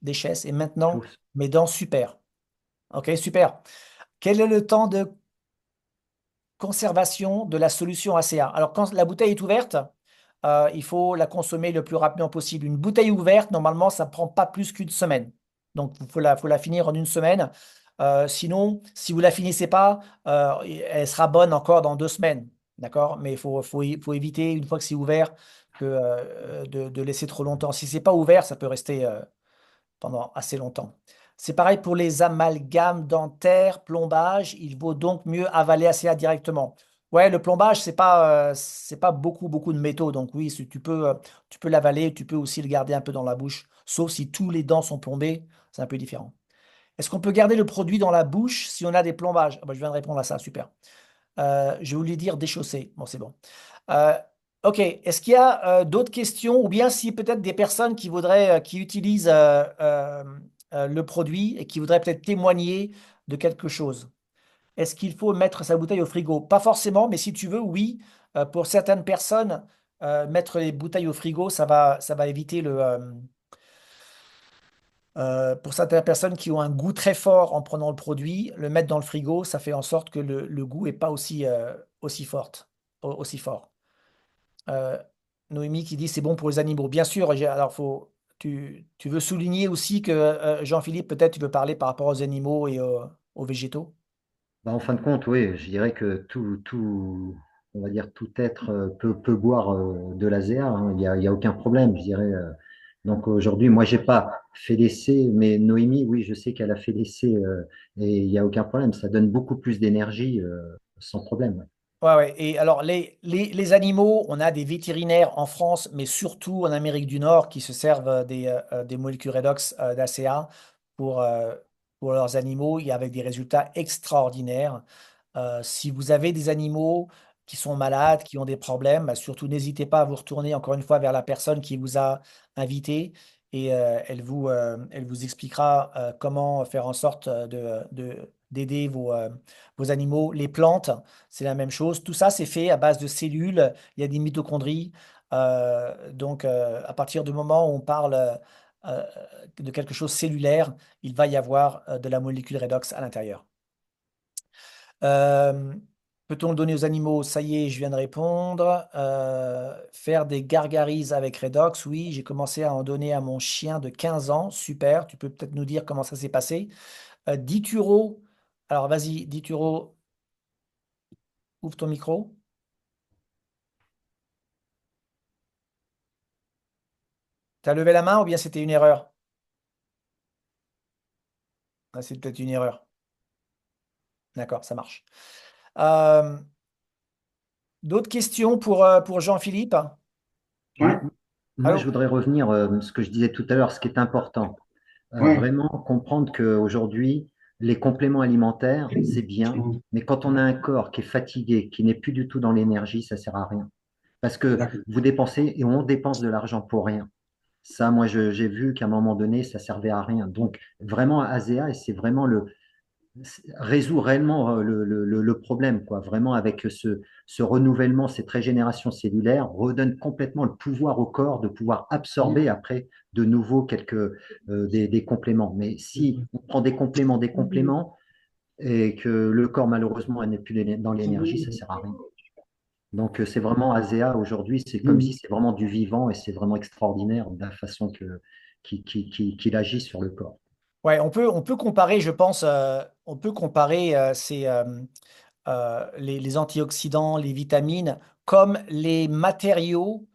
déchaissent et maintenant Tous. mes dents super. Ok, super. Quel est le temps de conservation de la solution ACA? Alors, quand la bouteille est ouverte, il faut la consommer le plus rapidement possible. Une bouteille ouverte, normalement, ça ne prend pas plus qu'une semaine. Donc, faut la finir en une semaine. Sinon, si vous ne la finissez pas, elle sera bonne encore dans 2 semaines. D'accord? Mais faut éviter, une fois que c'est ouvert, de laisser trop longtemps. Si ce n'est pas ouvert, ça peut rester pendant assez longtemps. C'est pareil pour les amalgames dentaires, plombage, il vaut donc mieux avaler ACA directement. Ouais, le plombage, c'est pas beaucoup de métaux, donc oui, si tu peux l'avaler, tu peux aussi le garder un peu dans la bouche, sauf si tous les dents sont plombées, c'est un peu différent. Est-ce qu'on peut garder le produit dans la bouche si on a des plombages? Ah bah, je viens de répondre à ça, super. Je voulais dire déchausser. Bon, c'est bon. Euh, ok. Est-ce qu'il y a d'autres questions ou bien si peut-être des personnes qui voudraient, qui utilisent le produit et qui voudraient peut-être témoigner de quelque chose? Est-ce qu'il faut mettre sa bouteille au frigo? Pas forcément, mais si tu veux, oui. Pour certaines personnes, mettre les bouteilles au frigo, ça va éviter pour certaines personnes qui ont un goût très fort en prenant le produit, le mettre dans le frigo, ça fait en sorte que le goût n'est pas aussi aussi fort. Euh, Noémie qui dit c'est bon pour les animaux. Bien sûr, alors tu veux souligner aussi que Jean-Philippe, peut-être tu veux parler par rapport aux animaux et aux végétaux. Bah, en fin de compte, oui, je dirais que on va dire tout être peut boire de l'ASEA, hein. Il y a aucun problème, je dirais. Donc aujourd'hui, moi, j'ai pas fait l'essai, mais Noémie, oui, je sais qu'elle a fait l'essai et il y a aucun problème. Ça donne beaucoup plus d'énergie sans problème. Ouais. Ouais, ouais. Et alors, les animaux, on a des vétérinaires en France, mais surtout en Amérique du Nord, qui se servent des molécules redox d'ACA pour, euh, pour leurs animaux et avec des résultats extraordinaires. Si vous avez des animaux qui sont malades, qui ont des problèmes, bah, surtout n'hésitez pas à vous retourner encore une fois vers la personne qui vous a invité et elle vous expliquera comment faire en sorte d'aider vos animaux. Les plantes, c'est la même chose. Tout ça, c'est fait à base de cellules. Il y a des mitochondries. Donc, à partir du moment où on parle euh, de quelque chose cellulaire, il va y avoir de la molécule redox à l'intérieur. Euh, Peut-on le donner aux animaux? Ça y est, je viens de répondre. Faire des gargarises avec redox, oui, j'ai commencé à en donner à mon chien de 15 ans. Super, tu peux peut-être nous dire comment ça s'est passé. Dituro, alors vas-y, Dituro, ouvre ton micro. Tu as levé la main ou bien c'était une erreur? Ah, c'est peut-être une erreur. D'accord, ça marche. Euh, D'autres questions pour Jean-Philippe? Ouais. Moi, je Allô? voudrais revenir ce que je disais tout à l'heure, ce qui est important. Ouais. Vraiment comprendre qu'aujourd'hui, les compléments alimentaires, c'est bien, mais quand on a un corps qui est fatigué, qui n'est plus du tout dans l'énergie, ça sert à rien. Parce que D'accord. vous dépensez et on dépense de l'argent pour rien. Ça, moi, j'ai vu qu'à un moment donné, ça servait à rien. Donc, vraiment, ASEA, et c'est vraiment résout réellement le problème, quoi. Vraiment, avec ce renouvellement, cette régénération cellulaire, redonne complètement le pouvoir au corps de pouvoir absorber après de nouveau des compléments. Mais si on prend des compléments, et que le corps, malheureusement, n'est plus dans l'énergie, ça sert à rien. Donc, c'est vraiment ASEA aujourd'hui, c'est comme si c'est vraiment du vivant et c'est vraiment extraordinaire de la façon qu'il agit sur le corps. Ouais, on peut comparer, je pense, on peut comparer les antioxydants, les vitamines, comme les matériaux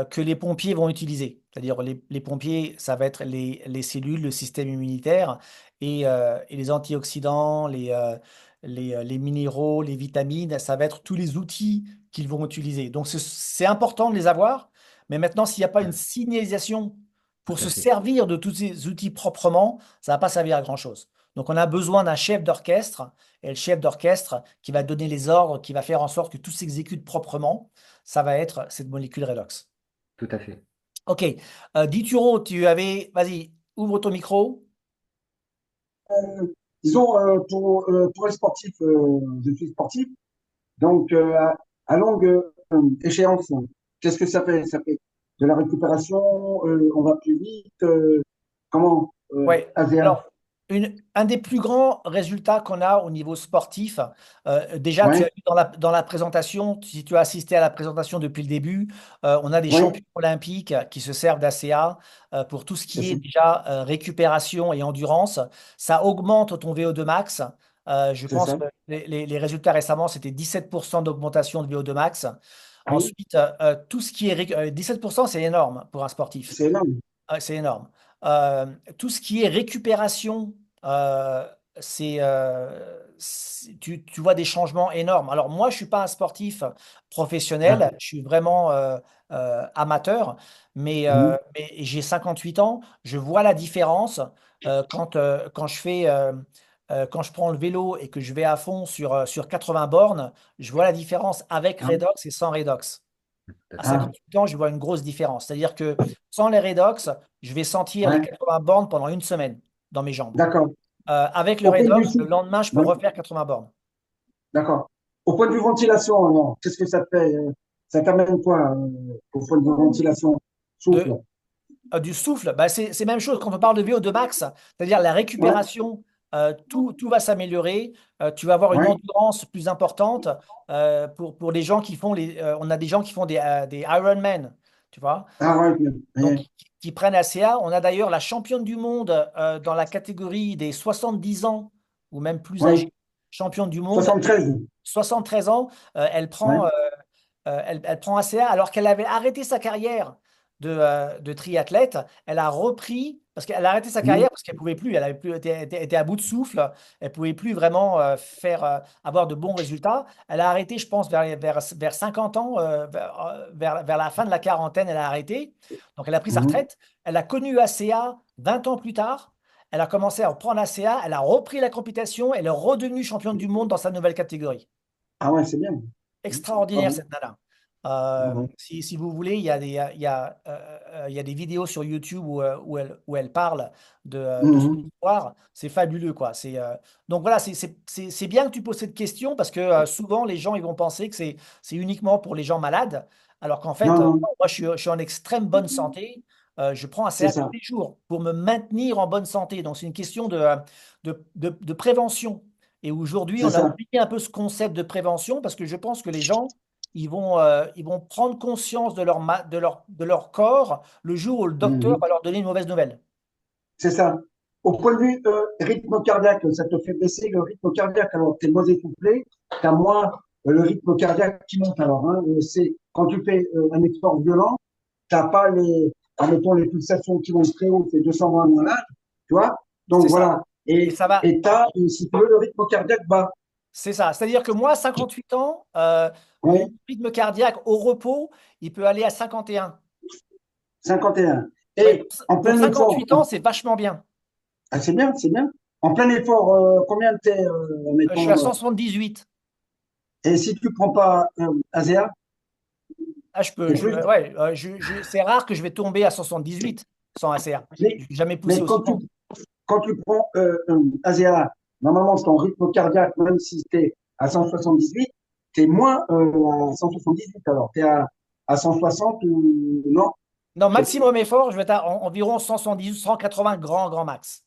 que les pompiers vont utiliser. C'est-à-dire les pompiers, ça va être les cellules, le système immunitaire, et les antioxydants, les minéraux, les vitamines, ça va être tous les outils qu'ils vont utiliser. Donc c'est important de les avoir, Mais maintenant, s'il n'y a pas une Ouais, signalisation pour tout à se fait. servir de tous ces outils proprement, ça ne va pas servir à grand-chose. Donc, on a besoin d'un chef d'orchestre et le chef d'orchestre qui va donner les ordres, qui va faire en sorte que tout s'exécute proprement, ça va être cette molécule redox. Tout à fait. Ok. Dituro, tu avais. Vas-y, ouvre ton micro. Disons, pour les sportifs, je suis sportif, donc à longue échéance, qu'est-ce que ça fait? Ça fait de la récupération, on va plus vite, comment, Ouais. ASEA? Alors, un des plus grands résultats qu'on a au niveau sportif, déjà, tu as Ouais, vu dans la présentation, si tu as assisté à la présentation depuis le début, on a des ouais, champions olympiques qui se servent d'ACA pour tout ce c'est qui est ça, déjà récupération et endurance. Ça augmente ton VO2 max. Je c'est pense ça. que les résultats récemment, c'était 17% d'augmentation de VO2 max. Ah oui, Ensuite, tout ce qui est 17%, c'est énorme pour un sportif. c'est énorme. Ah, c'est énorme. Euh, Tout ce qui est récupération, euh, tu vois des changements énormes. Alors moi, je suis pas un sportif Ah, professionnel, je suis vraiment amateur, mhm, mais j'ai 58 ans, je vois la différence quand je prends le vélo et que je vais à fond sur 80 bornes, je vois la différence avec ah, Redox et sans Redox. Tout à À fait. ah, 58 ans, je vois une grosse différence. C'est-à-dire que sans les redox, je vais sentir les ouais, 80 bornes pendant une semaine dans mes jambes. d'accord. Avec le Au point de redox, le vue, lendemain, je peux ouais, refaire 80 bornes. d'accord. Au point de vue ventilation, alors, qu'est-ce que ça fait? Ça t'amène quoi, au point de vue ventilation? Souffle. De, du souffle, bah, c'est la même chose quand on parle de VO2 max, c'est-à-dire la Ouais, récupération, tout va s'améliorer. Tu vas avoir une ouais. endurance plus importante pour les gens qui font on a des gens qui font des Ironman, tu vois. Ah ouais, Donc, ouais, qui prennent ACA. On a d'ailleurs la championne du monde dans la catégorie des 70 ans ou même plus ouais. âgée. Championne du monde, 73. 73 ans, Ouais. elle prend ACA alors qu'elle avait arrêté sa carrière de triathlète. Elle a repris, parce qu'elle a arrêté sa Mhm, carrière parce qu'elle pouvait plus, elle avait plus, était à bout de souffle, elle pouvait plus vraiment avoir de bons résultats. Elle a arrêté, je pense, vers 50 ans, vers la fin de la quarantaine, elle a arrêté. Donc elle a pris sa mhm. retraite. Elle a connu ACA 20 ans plus tard. Elle a commencé à reprendre ACA, elle a repris la compétition, elle est redevenue championne du monde dans sa nouvelle catégorie. Ah ouais, c'est bien. Extraordinaire Bravo. cette nana. Bravo. Si vous voulez, il y a des vidéos sur YouTube où elle parle de son Mhm. histoire. C'est fabuleux, quoi. Donc voilà, c'est bien que tu poses cette question parce que souvent les gens ils vont penser que c'est uniquement pour les gens malades, alors qu'en fait, Non, non, moi je suis en extrême bonne santé. Je prends c'est ACA tous ça. les jours pour me maintenir en bonne santé. Donc c'est une question de prévention. Et aujourd'hui, C'est on a ça. oublié un peu ce concept de prévention parce que je pense que les gens, ils vont prendre conscience de leur corps le jour où le docteur Mhm. va leur donner une mauvaise nouvelle. C'est ça. Au point de vue rythme cardiaque, ça te fait baisser le rythme cardiaque. Alors, tu es moins essoufflé, tu as moins le rythme cardiaque qui monte. Alors, hein, c'est quand tu fais un effort violent, tu n'as pas admettons, les pulsations qui vont très haut, c'est 220 moins l'âge, tu vois. C'est Donc, ça. voilà. Et ça va, Et tu as, si tu veux, le rythme cardiaque bas. c'est ça. C'est-à-dire que moi, 58 ans, mon Ouais, rythme cardiaque au repos, il peut aller à 51. 51. Oui, Et en pour plein effort, 58 ans, c'est vachement bien. ah, c'est bien, c'est bien. En plein effort, combien t'es, Je suis à mettons, 178. et si tu prends pas ASEA, Ah, t'es plus. ouais, c'est rare que je vais tomber à 78 sans ACA. Je Mais, n'ai jamais poussé mais aussi loin. quand tu prends ASEA, normalement, ton rythme cardiaque, même si t'es à 178, t'es moins à 178. Alors, t'es à 160 ou non? Non, maximum effort, je vais être à environ 178, 180 grand max.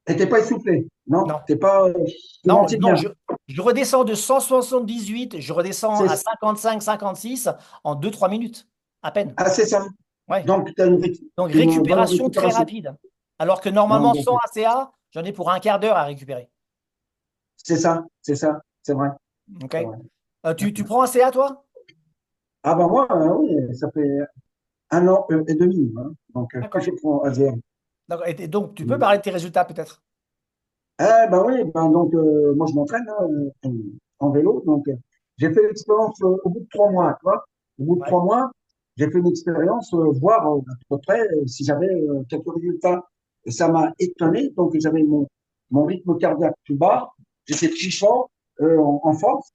Et t'es pas essoufflé, non? Non, T'es pas, tu non, ventiles non, bien. je redescends de 178, je redescends à C'est 55, 56 en 2, 3 minutes, à peine. c'est ça. Ouais. Donc, tu as Donc une bonne récupération très récupération. rapide. Alors que Non, normalement, sans d'accord. ACA, j'en ai pour un quart d'heure à récupérer. C'est ça, c'est vrai. OK? C'est vrai. Tu prends ACA, toi? Ah ben moi, oui, ça fait 1 an et demi, hein, donc que D'accord. je prends ASEAN. D'accord. Et donc, tu peux parler de tes résultats peut-être? Eh ben oui, ben donc moi je m'entraîne hein, en vélo, donc j'ai fait l'expérience au bout de 3 mois, tu vois. Au bout de Ouais. 3 mois, j'ai fait une expérience, voir à peu près si j'avais quelques résultats. Et ça m'a étonné. Donc, j'avais mon rythme cardiaque plus bas, j'étais plus fort en force.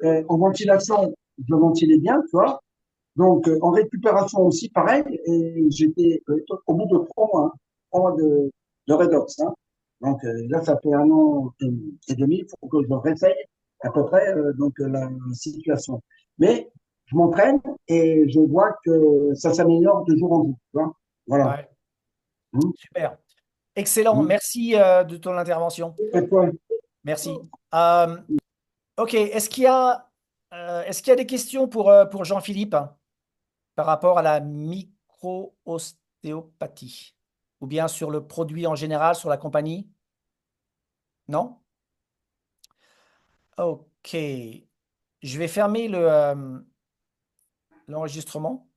En ventilation, je ventilais bien, tu vois. Donc, en récupération aussi, pareil. Et j'étais au bout de 3 mois, hein, 3 mois de redox. Hein. Donc, là, ça fait 1 an et demi. Il faut que je réessaye à peu près la situation. Mais je m'entraîne et je vois que ça s'améliore de jour en jour. Tu vois. Voilà. Ouais, Hum, super. Excellent. hum. Merci de ton intervention. Et toi, Merci. Ok, est-ce qu'il y a des questions pour Jean-Philippe par rapport à la micro-ostéopathie? Ou bien sur le produit en général, sur la compagnie? Non? Ok. Je vais fermer l'enregistrement.